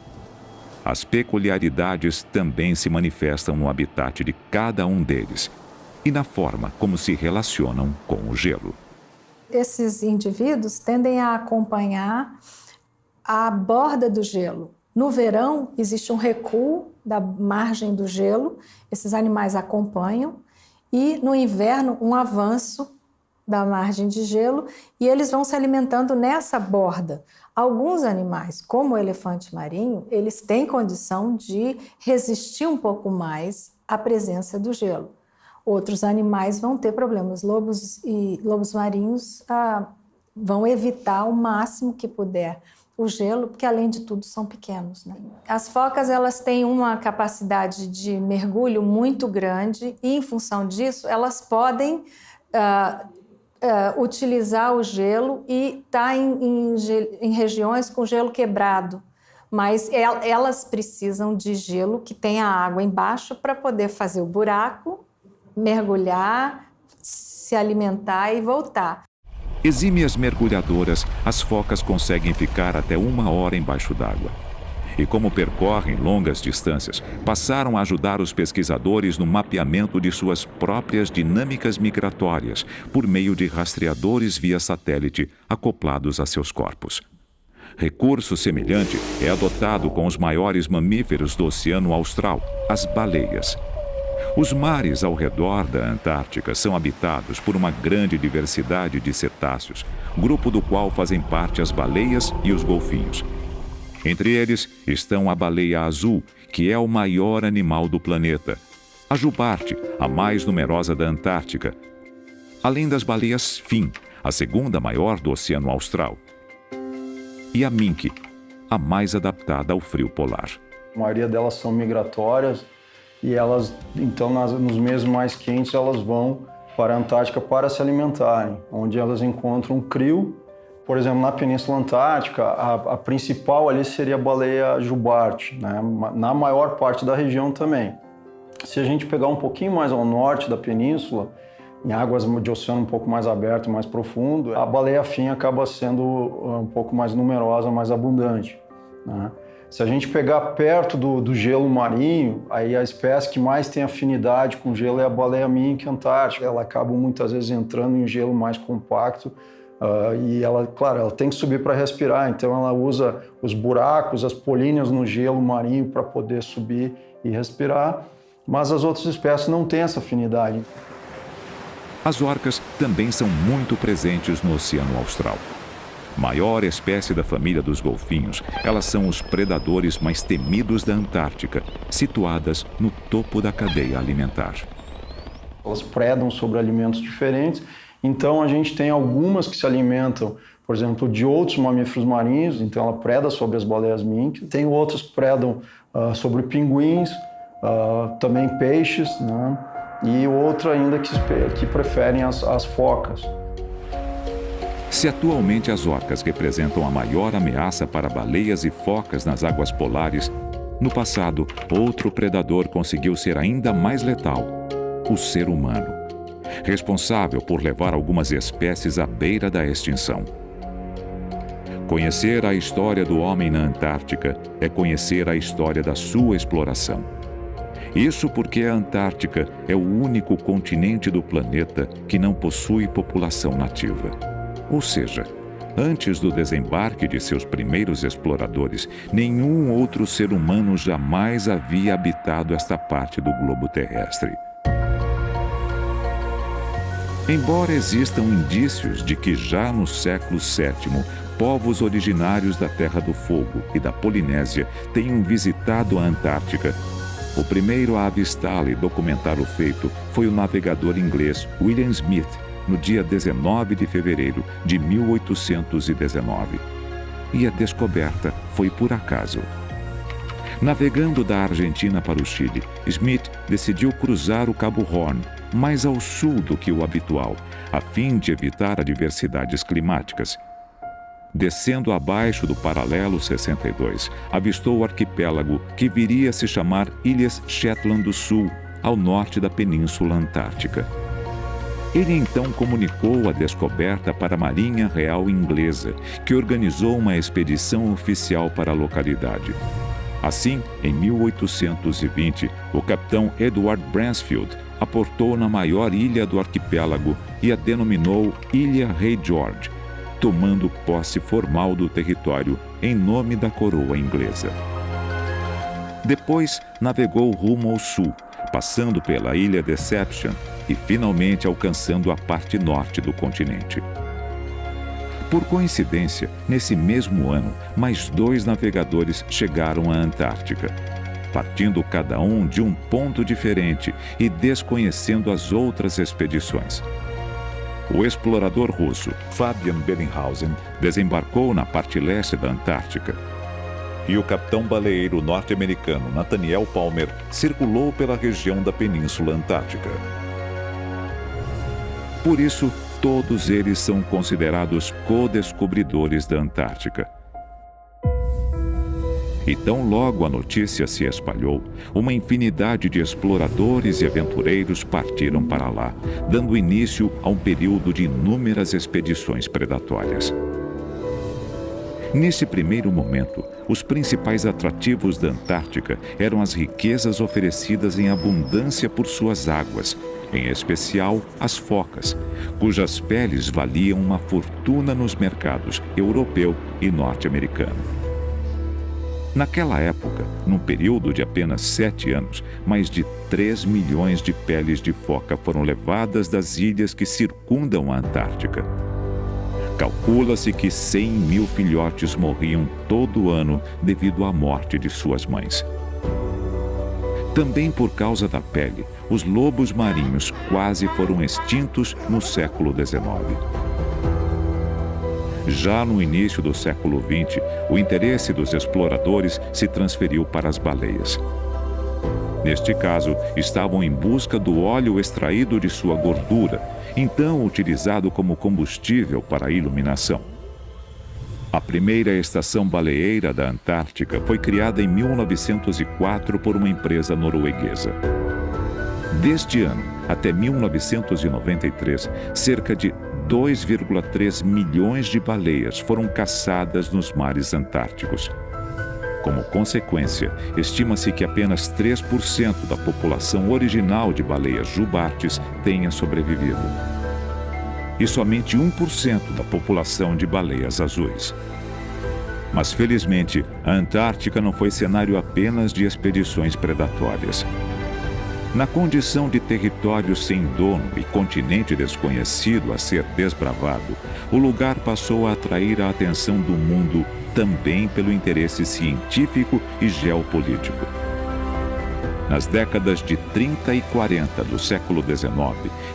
G: As peculiaridades também se manifestam no habitat de cada um deles e na forma como se relacionam com o gelo.
A: Esses indivíduos tendem a acompanhar a borda do gelo. No verão, existe um recuo da margem do gelo, esses animais acompanham, e no inverno, um avanço da margem de gelo e eles vão se alimentando nessa borda. Alguns animais, como o elefante marinho, eles têm condição de resistir um pouco mais à presença do gelo. Outros animais vão ter problemas. Lobos marinhos vão evitar o máximo que puder o gelo, porque além de tudo são pequenos, né? As focas elas têm uma capacidade de mergulho muito grande e em função disso elas podem utilizar o gelo e estar em regiões com gelo quebrado, mas elas precisam de gelo que tenha água embaixo para poder fazer o buraco, mergulhar, se alimentar e voltar.
G: Exímias mergulhadoras, as focas conseguem ficar até 1 hora embaixo d'água. E como percorrem longas distâncias, passaram a ajudar os pesquisadores no mapeamento de suas próprias dinâmicas migratórias por meio de rastreadores via satélite acoplados a seus corpos. Recurso semelhante é adotado com os maiores mamíferos do Oceano Austral, as baleias. Os mares ao redor da Antártica são habitados por uma grande diversidade de cetáceos, grupo do qual fazem parte as baleias e os golfinhos. Entre eles estão a baleia azul, que é o maior animal do planeta, a jubarte, a mais numerosa da Antártica, além das baleias fin, a segunda maior do Oceano Austral, e a mink, a mais adaptada ao frio polar.
P: A maioria delas são migratórias e elas, então, nos meses mais quentes, elas vão para a Antártica para se alimentarem, onde elas encontram crio. Por exemplo, na Península Antártica, a principal ali seria a baleia jubarte, né? Na maior parte da região também. Se a gente pegar um pouquinho mais ao norte da península, em águas de oceano um pouco mais aberto, mais profundo, a baleia fin acaba sendo um pouco mais numerosa, mais abundante, né? Se a gente pegar perto do gelo marinho, aí a espécie que mais tem afinidade com gelo é a baleia mink antártica. Ela acaba muitas vezes entrando em gelo mais compacto e ela, claro, ela tem que subir para respirar, então ela usa os buracos, as políneas no gelo marinho para poder subir e respirar, mas as outras espécies não têm essa afinidade.
G: As orcas também são muito presentes no Oceano Austral. Maior espécie da família dos golfinhos, elas são os predadores mais temidos da Antártica, situadas no topo da cadeia alimentar.
P: Elas predam sobre alimentos diferentes, então a gente tem algumas que se alimentam, por exemplo, de outros mamíferos marinhos, então ela preda sobre as baleias mink. Tem outras que predam sobre pinguins, também peixes, né? E outra ainda que preferem as focas.
G: Se atualmente as orcas representam a maior ameaça para baleias e focas nas águas polares, no passado, outro predador conseguiu ser ainda mais letal: o ser humano, responsável por levar algumas espécies à beira da extinção. Conhecer a história do homem na Antártica é conhecer a história da sua exploração. Isso porque a Antártica é o único continente do planeta que não possui população nativa. Ou seja, antes do desembarque de seus primeiros exploradores, nenhum outro ser humano jamais havia habitado esta parte do globo terrestre. Embora existam indícios de que já no século VII, povos originários da Terra do Fogo e da Polinésia tenham visitado a Antártica, o primeiro a avistá-la e documentar o feito foi o navegador inglês William Smith, no dia 19 de fevereiro de 1819. E a descoberta foi por acaso. Navegando da Argentina para o Chile, Smith decidiu cruzar o Cabo Horn, mais ao sul do que o habitual, a fim de evitar adversidades climáticas. Descendo abaixo do paralelo 62, avistou o arquipélago que viria a se chamar Ilhas Shetland do Sul, ao norte da Península Antártica. Ele então comunicou a descoberta para a Marinha Real Inglesa, que organizou uma expedição oficial para a localidade. Assim, em 1820, o capitão Edward Bransfield aportou na maior ilha do arquipélago e a denominou Ilha Rei George, tomando posse formal do território em nome da coroa inglesa. Depois, navegou rumo ao sul, passando pela Ilha Deception e finalmente alcançando a parte norte do continente. Por coincidência, nesse mesmo ano, mais 2 navegadores chegaram à Antártica, partindo cada um de um ponto diferente e desconhecendo as outras expedições. O explorador russo Fabian Bellinghausen desembarcou na parte leste da Antártica, e o capitão baleeiro norte-americano Nathaniel Palmer circulou pela região da Península Antártica. Por isso, todos eles são considerados co-descobridores da Antártica. E tão logo a notícia se espalhou, uma infinidade de exploradores e aventureiros partiram para lá, dando início a um período de inúmeras expedições predatórias. Nesse primeiro momento, os principais atrativos da Antártica eram as riquezas oferecidas em abundância por suas águas, em especial as focas, cujas peles valiam uma fortuna nos mercados europeu e norte-americano. Naquela época, num período de apenas 7 anos, mais de 3 milhões de peles de foca foram levadas das ilhas que circundam a Antártica. Calcula-se que 100 mil filhotes morriam todo ano devido à morte de suas mães. Também por causa da pele, os lobos marinhos quase foram extintos no século XIX. Já no início do século XX, o interesse dos exploradores se transferiu para as baleias. Neste caso, estavam em busca do óleo extraído de sua gordura, então utilizado como combustível para a iluminação. A primeira estação baleeira da Antártica foi criada em 1904 por uma empresa norueguesa. Deste ano até 1993, cerca de 2,3 milhões de baleias foram caçadas nos mares antárticos. Como consequência, estima-se que apenas 3% da população original de baleias jubartes tenha sobrevivido. E somente 1% da população de baleias azuis. Mas, felizmente, a Antártica não foi cenário apenas de expedições predatórias. Na condição de território sem dono e continente desconhecido a ser desbravado, o lugar passou a atrair a atenção do mundo também pelo interesse científico e geopolítico. Nas décadas de 30 e 40 do século XIX,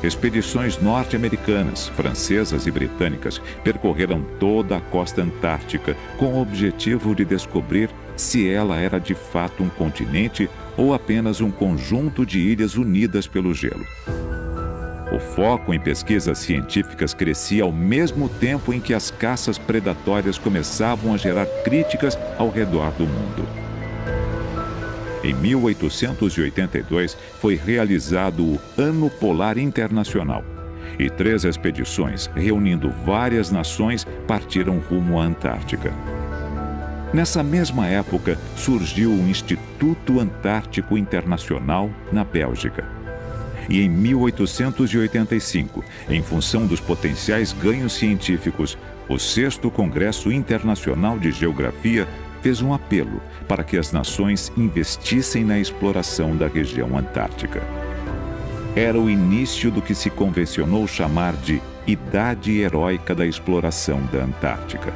G: expedições norte-americanas, francesas e britânicas percorreram toda a costa antártica com o objetivo de descobrir se ela era de fato um continente ou apenas um conjunto de ilhas unidas pelo gelo. O foco em pesquisas científicas crescia ao mesmo tempo em que as caças predatórias começavam a gerar críticas ao redor do mundo. Em 1882, foi realizado o Ano Polar Internacional, e 3 expedições, reunindo várias nações, partiram rumo à Antártica. Nessa mesma época, surgiu o Instituto Antártico Internacional na Bélgica. E em 1885, em função dos potenciais ganhos científicos, o 6º Congresso Internacional de Geografia fez um apelo para que as nações investissem na exploração da região antártica. Era o início do que se convencionou chamar de Idade Heróica da Exploração da Antártica.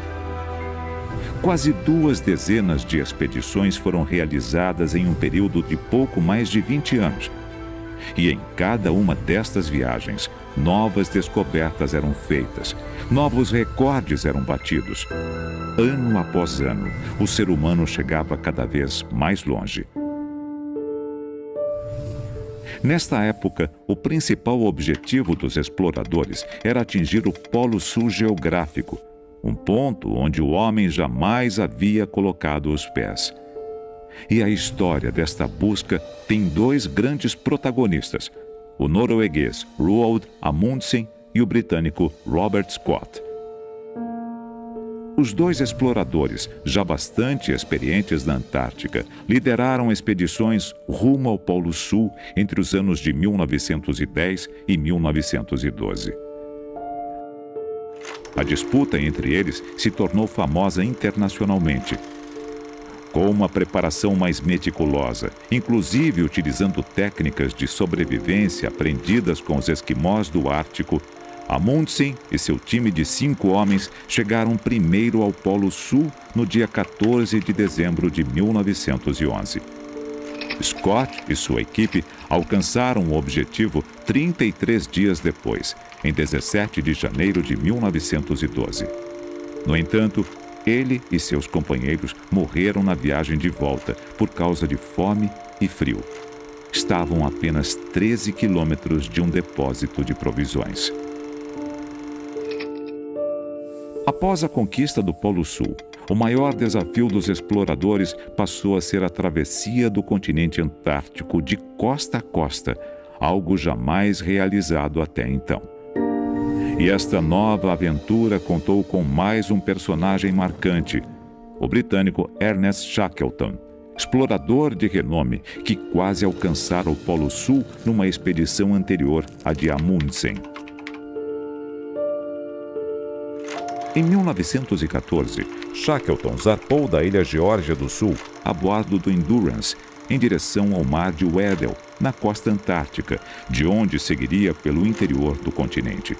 G: Quase 2 dezenas de expedições foram realizadas em um período de pouco mais de 20 anos. E em cada uma destas viagens, novas descobertas eram feitas, novos recordes eram batidos. Ano após ano, o ser humano chegava cada vez mais longe. Nesta época, o principal objetivo dos exploradores era atingir o Polo Sul geográfico, um ponto onde o homem jamais havia colocado os pés. E a história desta busca tem 2 grandes protagonistas, o norueguês Roald Amundsen e o britânico Robert Scott. Os 2 exploradores, já bastante experientes na Antártica, lideraram expedições rumo ao Polo Sul entre os anos de 1910 e 1912. A disputa entre eles se tornou famosa internacionalmente. Com uma preparação mais meticulosa, inclusive utilizando técnicas de sobrevivência aprendidas com os esquimós do Ártico, Amundsen e seu time de 5 homens chegaram primeiro ao Polo Sul no dia 14 de dezembro de 1911. Scott e sua equipe alcançaram o objetivo 33 dias depois, em 17 de janeiro de 1912. No entanto, ele e seus companheiros morreram na viagem de volta por causa de fome e frio. Estavam a apenas 13 quilômetros de um depósito de provisões. Após a conquista do Polo Sul, o maior desafio dos exploradores passou a ser a travessia do continente antártico de costa a costa, algo jamais realizado até então. E esta nova aventura contou com mais um personagem marcante, o britânico Ernest Shackleton, explorador de renome que quase alcançara o Polo Sul numa expedição anterior à de Amundsen. Em 1914, Shackleton zarpou da ilha Geórgia do Sul a bordo do Endurance, em direção ao mar de Weddell, na costa antártica, de onde seguiria pelo interior do continente.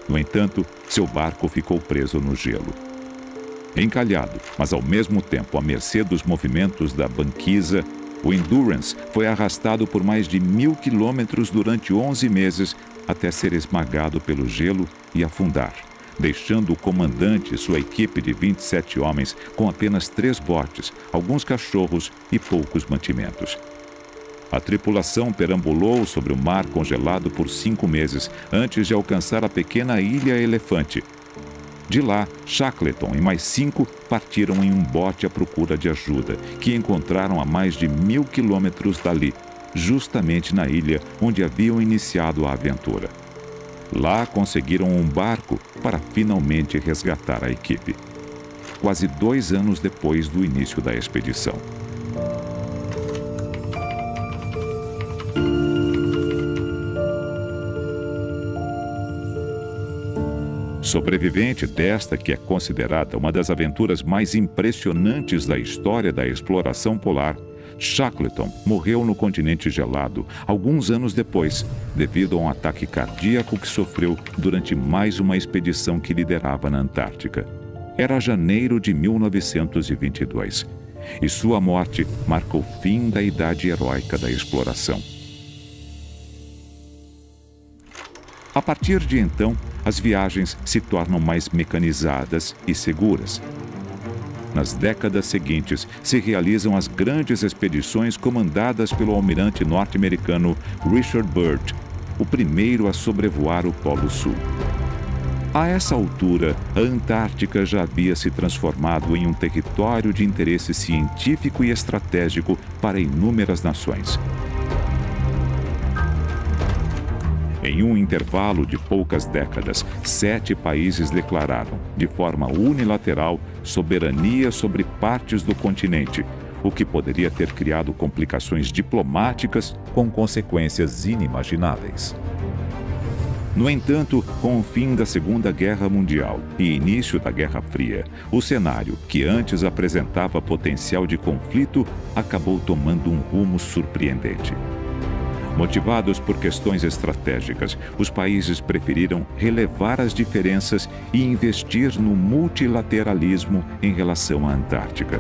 G: No entanto, seu barco ficou preso no gelo. Encalhado, mas ao mesmo tempo à mercê dos movimentos da banquisa, o Endurance foi arrastado por mais de 1.000 quilômetros durante 11 meses até ser esmagado pelo gelo e afundar, deixando o comandante e sua equipe de 27 homens com apenas 3 botes, alguns cachorros e poucos mantimentos. A tripulação perambulou sobre o mar congelado por 5 meses antes de alcançar a pequena Ilha Elefante. De lá, Shackleton e mais 5 partiram em um bote à procura de ajuda, que encontraram a mais de 1.000 quilômetros dali, justamente na ilha onde haviam iniciado a aventura. Lá conseguiram um barco para finalmente resgatar a equipe. Quase 2 anos depois do início da expedição. Sobrevivente desta que é considerada uma das aventuras mais impressionantes da história da exploração polar, Shackleton morreu no continente gelado alguns anos depois, devido a um ataque cardíaco que sofreu durante mais uma expedição que liderava na Antártica. Era janeiro de 1922, e sua morte marca o fim da idade heróica da exploração. A partir de então, as viagens se tornam mais mecanizadas e seguras. Nas décadas seguintes, se realizam as grandes expedições comandadas pelo almirante norte-americano Richard Byrd, o primeiro a sobrevoar o Polo Sul. A essa altura, a Antártica já havia se transformado em um território de interesse científico e estratégico para inúmeras nações. Em um intervalo de poucas décadas, 7 países declararam, de forma unilateral, soberania sobre partes do continente, o que poderia ter criado complicações diplomáticas com consequências inimagináveis. No entanto, com o fim da Segunda Guerra Mundial e início da Guerra Fria, o cenário, que antes apresentava potencial de conflito, acabou tomando um rumo surpreendente. Motivados por questões estratégicas, os países preferiram relevar as diferenças e investir no multilateralismo em relação à Antártica.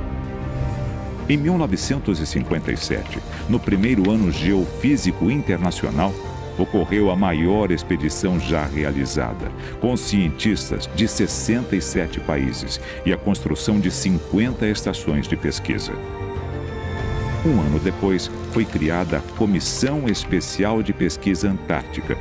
G: Em 1957, no primeiro ano geofísico internacional, ocorreu a maior expedição já realizada, com cientistas de 67 países e a construção de 50 estações de pesquisa. Um ano depois, foi criada a Comissão Especial de Pesquisa Antártica.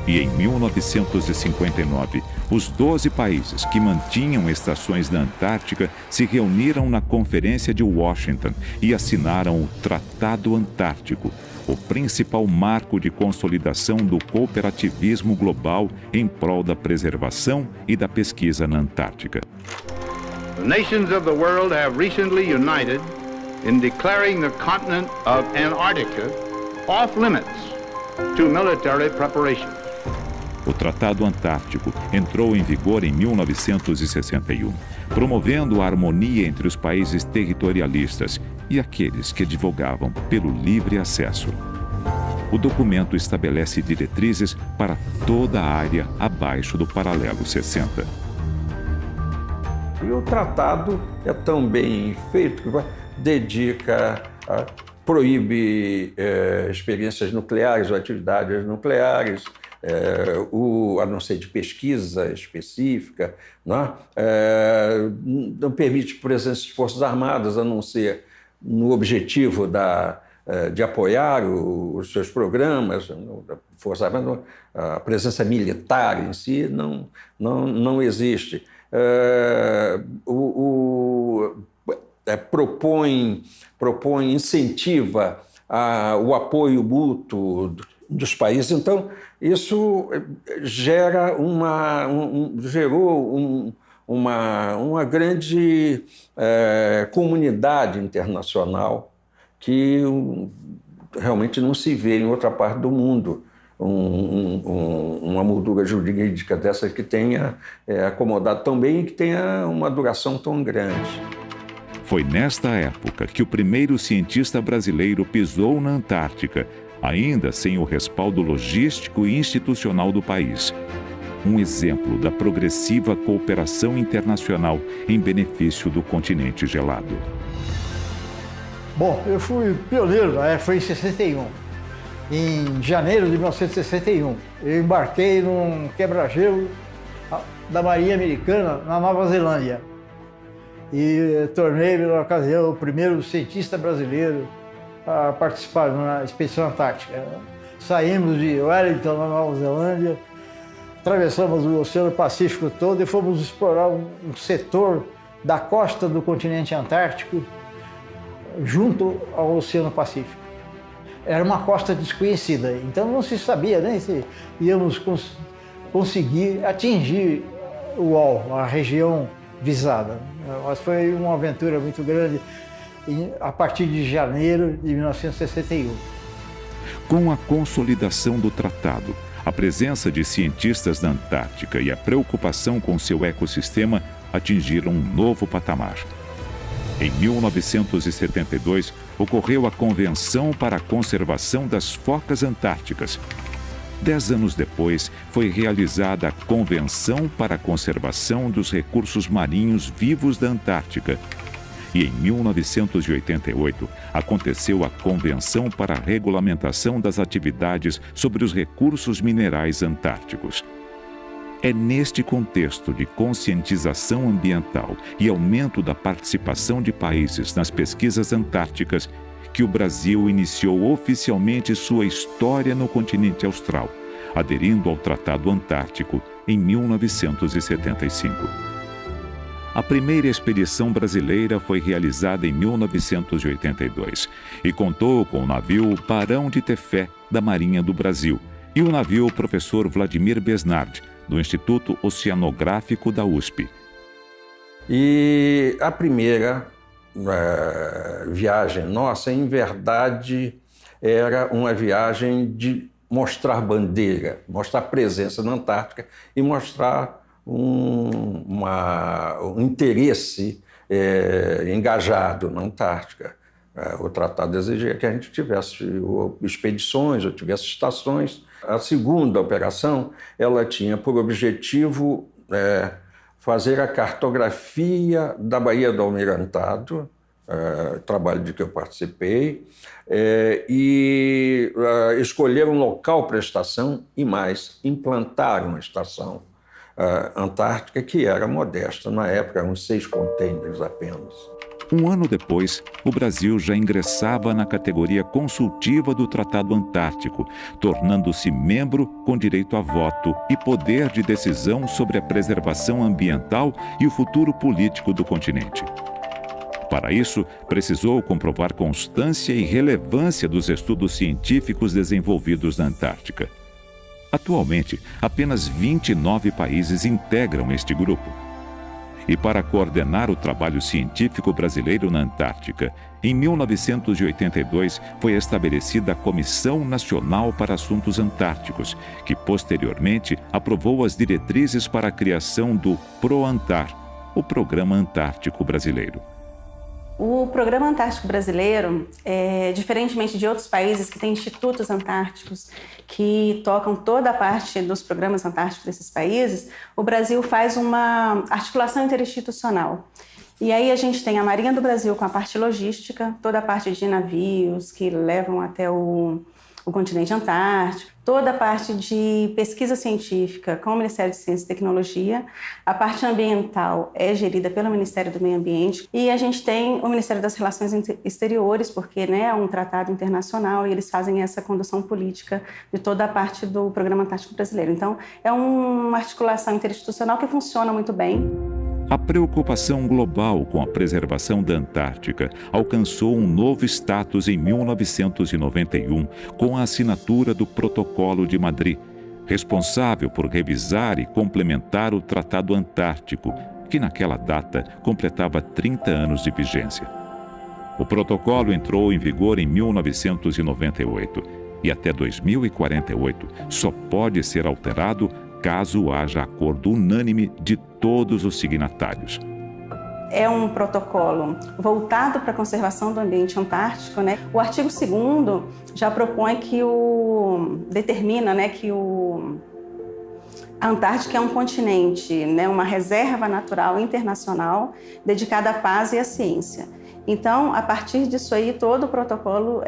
G: E em 1959, os 12 países que mantinham estações na Antártica se reuniram na Conferência de Washington e assinaram o Tratado Antártico, o principal marco de consolidação do cooperativismo global em prol da preservação e da pesquisa na Antártica.
Q: The nations of the world have recently united in declaring the continent of Antarctica off limits to military preparation.
G: O Tratado Antártico entrou em vigor em 1961, promovendo a harmonia entre os países territorialistas e aqueles que advogavam pelo livre acesso. O documento estabelece diretrizes para toda a área abaixo do paralelo 60.
R: E o tratado é tão bem feito que proíbe experiências nucleares ou atividades nucleares, a não ser de pesquisa específica, não permite presença de forças armadas, a não ser no objetivo de apoiar os seus programas, força armada, a presença militar em si não existe. Incentiva o apoio mútuo dos países. Então, isso gerou uma grande comunidade internacional que realmente não se vê em outra parte do mundo. Uma moldura jurídica dessa que tenha acomodado tão bem e que tenha uma duração tão grande.
G: Foi nesta época que o primeiro cientista brasileiro pisou na Antártica, ainda sem o respaldo logístico e institucional do país. Um exemplo da progressiva cooperação internacional em benefício do continente gelado.
L: Bom, eu fui pioneiro, foi em 61. Em janeiro de 1961, eu embarquei num quebra-gelo da Marinha Americana na Nova Zelândia. E tornei-me, na ocasião, o primeiro cientista brasileiro a participar na expedição antártica. Saímos de Wellington, na Nova Zelândia, atravessamos o Oceano Pacífico todo e fomos explorar um setor da costa do continente antártico junto ao Oceano Pacífico. Era uma costa desconhecida, então não se sabia nem se íamos conseguir atingir o alvo, a região visada. Mas foi uma aventura muito grande a partir de janeiro de 1961.
G: Com a consolidação do tratado, a presença de cientistas na Antártica e a preocupação com seu ecossistema atingiram um novo patamar. Em 1972, ocorreu a Convenção para a Conservação das Focas Antárticas. 10 anos depois, foi realizada a Convenção para a Conservação dos Recursos Marinhos Vivos da Antártica. E em 1988, aconteceu a Convenção para a Regulamentação das Atividades sobre os Recursos Minerais Antárticos. É neste contexto de conscientização ambiental e aumento da participação de países nas pesquisas antárticas que o Brasil iniciou oficialmente sua história no continente austral, aderindo ao Tratado Antártico em 1975. A primeira expedição brasileira foi realizada em 1982 e contou com o navio Barão de Tefé, da Marinha do Brasil, e o navio Professor Vladimir Besnard, do Instituto Oceanográfico da USP.
R: E a primeira viagem nossa, em verdade, era uma viagem de mostrar bandeira, mostrar presença na Antártica e mostrar um interesse engajado na Antártica. O tratado exigia que a gente tivesse expedições ou tivesse estações. A segunda operação, ela tinha por objetivo fazer a cartografia da Baía do Almirantado, trabalho de que eu participei, e escolher um local para a estação e mais, implantar uma estação antártica que era modesta. Na época, eram 6 contêineres apenas.
G: Um ano depois, o Brasil já ingressava na categoria consultiva do Tratado Antártico, tornando-se membro com direito a voto e poder de decisão sobre a preservação ambiental e o futuro político do continente. Para isso, precisou comprovar constância e relevância dos estudos científicos desenvolvidos na Antártica. Atualmente, apenas 29 países integram este grupo. E para coordenar o trabalho científico brasileiro na Antártica, em 1982 foi estabelecida a Comissão Nacional para Assuntos Antárticos, que posteriormente aprovou as diretrizes para a criação do PROANTAR, o Programa Antártico Brasileiro.
D: O Programa Antártico Brasileiro, diferentemente de outros países que têm institutos antárticos que tocam toda a parte dos programas antárticos desses países, o Brasil faz uma articulação interinstitucional. E aí a gente tem a Marinha do Brasil com a parte logística, toda a parte de navios que levam até o continente antártico, toda a parte de pesquisa científica com o Ministério de Ciência e Tecnologia, a parte ambiental é gerida pelo Ministério do Meio Ambiente e a gente tem o Ministério das Relações Exteriores, porque é um tratado internacional e eles fazem essa condução política de toda a parte do Programa Antártico Brasileiro. Então, é uma articulação interinstitucional que funciona muito bem.
G: A preocupação global com a preservação da Antártica alcançou um novo status em 1991, com a assinatura do Protocolo de Madrid, responsável por revisar e complementar o Tratado Antártico, que naquela data completava 30 anos de vigência. O protocolo entrou em vigor em 1998 e até 2048 só pode ser alterado caso haja acordo unânime de todos os signatários.
D: É um protocolo voltado para a conservação do ambiente antártico, O artigo 2º já propõe que determina, que a Antártica é um continente, uma reserva natural internacional dedicada à paz e à ciência. Então, a partir disso aí, todo o protocolo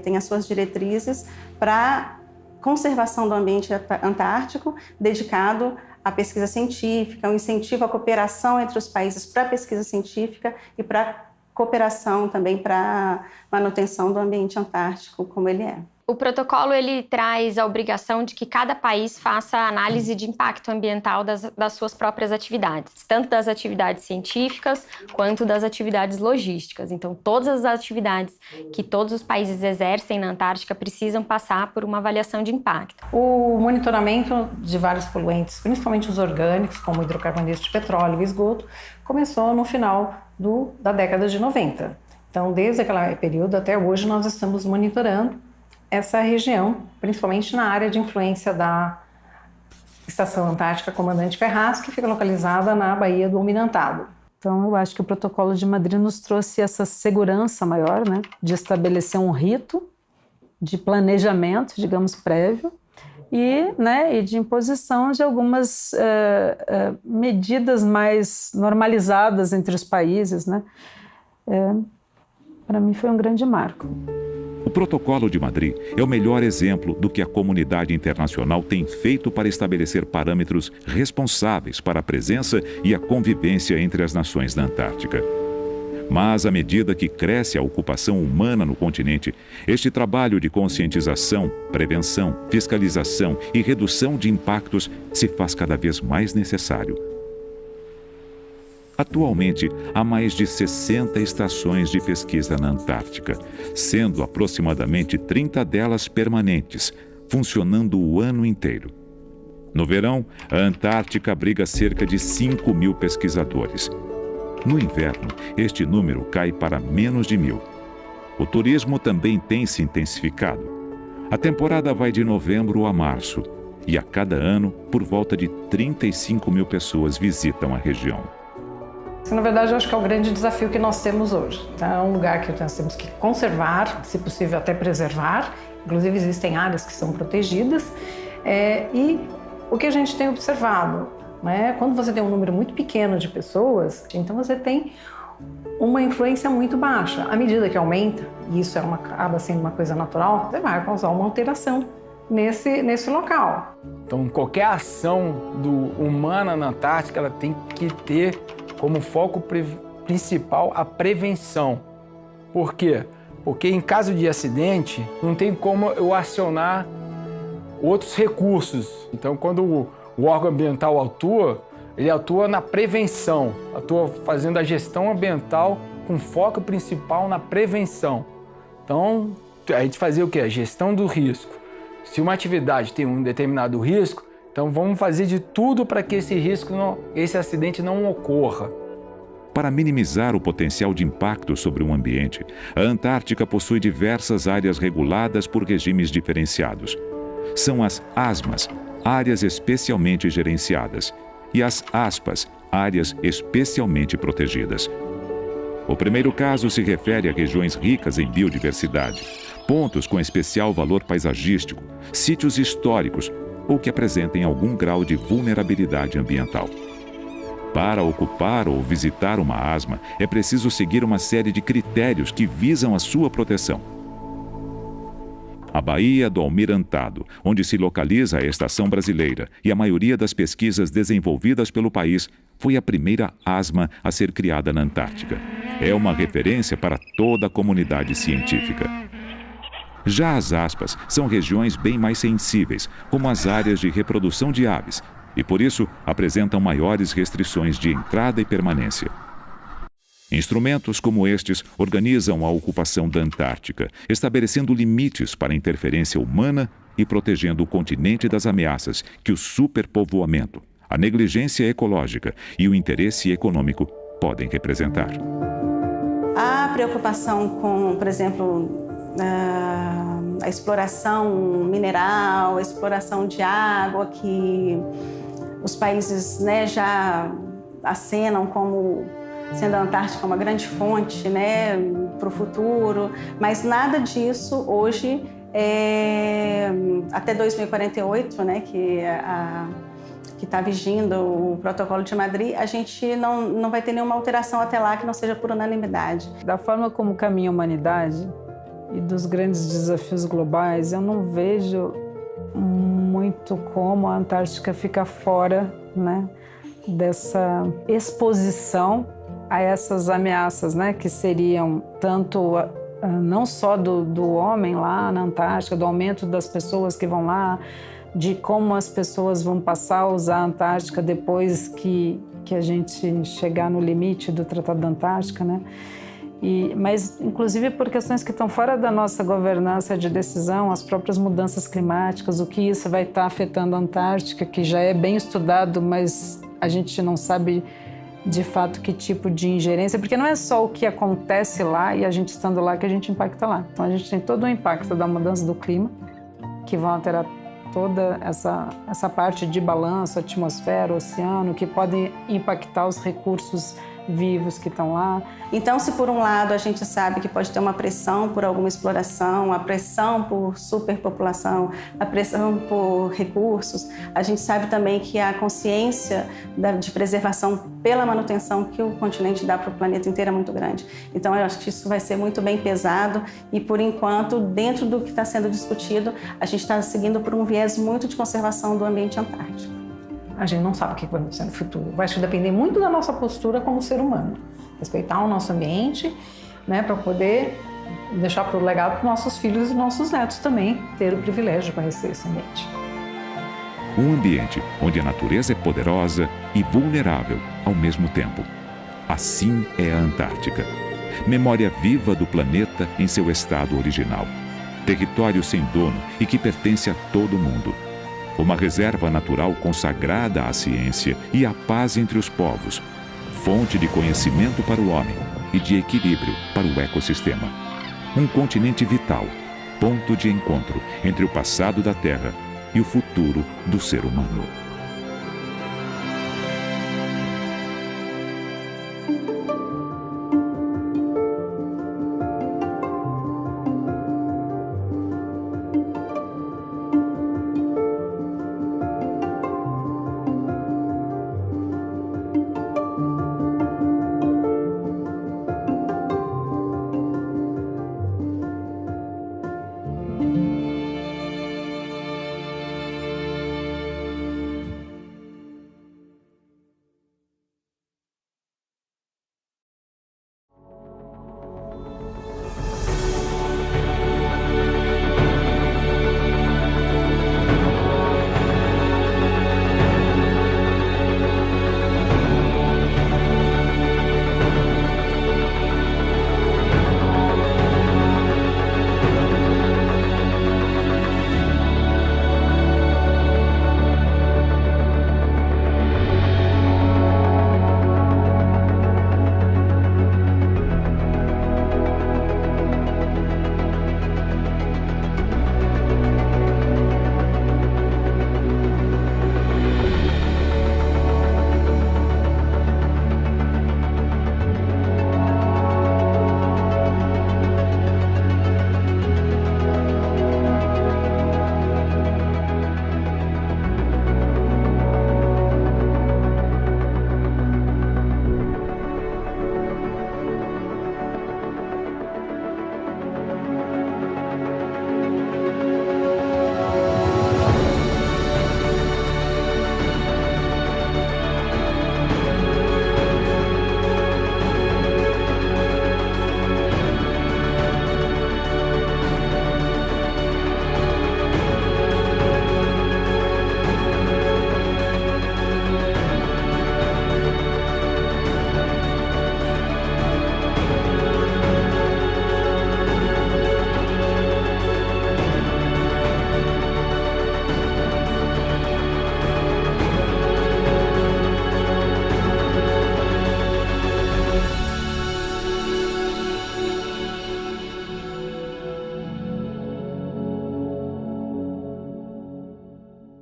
D: tem as suas diretrizes para conservação do ambiente antártico, dedicado à pesquisa científica, um incentivo à cooperação entre os países para a pesquisa científica e para cooperação também para a manutenção do ambiente antártico como ele é.
S: O protocolo ele traz a obrigação de que cada país faça análise de impacto ambiental das suas próprias atividades, tanto das atividades científicas quanto das atividades logísticas. Então, todas as atividades que todos os países exercem na Antártica precisam passar por uma avaliação de impacto.
T: O monitoramento de vários poluentes, principalmente os orgânicos, como hidrocarbonetos de petróleo e esgoto, começou no final da década de 90. Então, desde aquele período até hoje, nós estamos monitorando essa região, principalmente na área de influência da Estação Antártica Comandante Ferraz, que fica localizada na Baía do Almirantado.
A: Então, eu acho que o Protocolo de Madrid nos trouxe essa segurança maior, de estabelecer um rito de planejamento, digamos, prévio, e de imposição de algumas medidas mais normalizadas entre os países. Para mim, foi um grande marco.
G: O Protocolo de Madrid é o melhor exemplo do que a comunidade internacional tem feito para estabelecer parâmetros responsáveis para a presença e a convivência entre as nações da Antártica. Mas, à medida que cresce a ocupação humana no continente, este trabalho de conscientização, prevenção, fiscalização e redução de impactos se faz cada vez mais necessário. Atualmente, há mais de 60 estações de pesquisa na Antártica, sendo aproximadamente 30 delas permanentes, funcionando o ano inteiro. No verão, a Antártica abriga cerca de 5.000 pesquisadores. No inverno, este número cai para menos de 1.000. O turismo também tem se intensificado. A temporada vai de novembro a março, e a cada ano, por volta de 35.000 pessoas visitam a região.
T: Na verdade, eu acho que é o grande desafio que nós temos hoje. É um lugar que nós temos que conservar, se possível até preservar. Inclusive, existem áreas que são protegidas. E o que a gente tem observado, quando você tem um número muito pequeno de pessoas, então você tem uma influência muito baixa. À medida que aumenta, e isso acaba sendo uma coisa natural, você vai causar uma alteração nesse local.
U: Então, qualquer ação humana na Antártica, ela tem que ter como foco principal a prevenção. Por quê? Porque em caso de acidente, não tem como eu acionar outros recursos. Então, quando o órgão ambiental atua, ele atua na prevenção, atua fazendo a gestão ambiental com foco principal na prevenção. Então, a gente fazia o quê? A gestão do risco. Se uma atividade tem um determinado risco, então vamos fazer de tudo para que esse acidente não ocorra.
G: Para minimizar o potencial de impacto sobre o ambiente, a Antártica possui diversas áreas reguladas por regimes diferenciados. São as ASMAs, áreas especialmente gerenciadas, e as ASPAs, áreas especialmente protegidas. O primeiro caso se refere a regiões ricas em biodiversidade, pontos com especial valor paisagístico, sítios históricos ou que apresentem algum grau de vulnerabilidade ambiental. Para ocupar ou visitar uma ASMA, é preciso seguir uma série de critérios que visam a sua proteção. A Baía do Almirantado, onde se localiza a estação brasileira e a maioria das pesquisas desenvolvidas pelo país, foi a primeira ASMA a ser criada na Antártica. É uma referência para toda a comunidade científica. Já as ASPAs são regiões bem mais sensíveis, como as áreas de reprodução de aves, e por isso apresentam maiores restrições de entrada e permanência. Instrumentos como estes organizam a ocupação da Antártica, estabelecendo limites para a interferência humana e protegendo o continente das ameaças que o superpovoamento, a negligência ecológica e o interesse econômico podem representar.
D: A preocupação com, por exemplo, a exploração mineral, a exploração de água, que os países, né, já acenam como sendo a Antártica uma grande fonte, né, para o futuro, mas nada disso hoje, até 2048, né, que está vigindo o Protocolo de Madrid, a gente não vai ter nenhuma alteração até lá que não seja por unanimidade.
K: Da forma como caminha a humanidade e dos grandes desafios globais, eu não vejo muito como a Antártica fica fora, né, dessa exposição a essas ameaças, né, que seriam tanto não só do homem lá na Antártica, do aumento das pessoas que vão lá, de como as pessoas vão passar a usar a Antártica depois que a gente chegar no limite do Tratado da Antártica, né? Mas, inclusive, por questões que estão fora da nossa governança de decisão, as próprias mudanças climáticas, o que isso vai estar afetando a Antártica, que já é bem estudado, mas a gente não sabe de fato que tipo de ingerência, porque não é só o que acontece lá e a gente estando lá que a gente impacta lá. Então a gente tem todo o impacto da mudança do clima, que vão alterar toda essa parte de balanço, atmosfera, oceano, que podem impactar os recursos vivos que estão lá.
D: Então, se por um lado a gente sabe que pode ter uma pressão por alguma exploração, a pressão por superpopulação, a pressão por recursos, a gente sabe também que a consciência de preservação pela manutenção que o continente dá para o planeta inteiro é muito grande. Então, eu acho que isso vai ser muito bem pesado e, por enquanto, dentro do que está sendo discutido, a gente está seguindo por um viés muito de conservação do ambiente antártico.
T: A gente não sabe o que vai acontecer no futuro. Vai depender muito da nossa postura como ser humano. Respeitar o nosso ambiente, né, para poder deixar para o legado para os nossos filhos e nossos netos também ter o privilégio de conhecer esse ambiente.
G: Um ambiente onde a natureza é poderosa e vulnerável ao mesmo tempo. Assim é a Antártica. Memória viva do planeta em seu estado original. Território sem dono e que pertence a todo mundo. Uma reserva natural consagrada à ciência e à paz entre os povos, fonte de conhecimento para o homem e de equilíbrio para o ecossistema. Um continente vital, ponto de encontro entre o passado da Terra e o futuro do ser humano.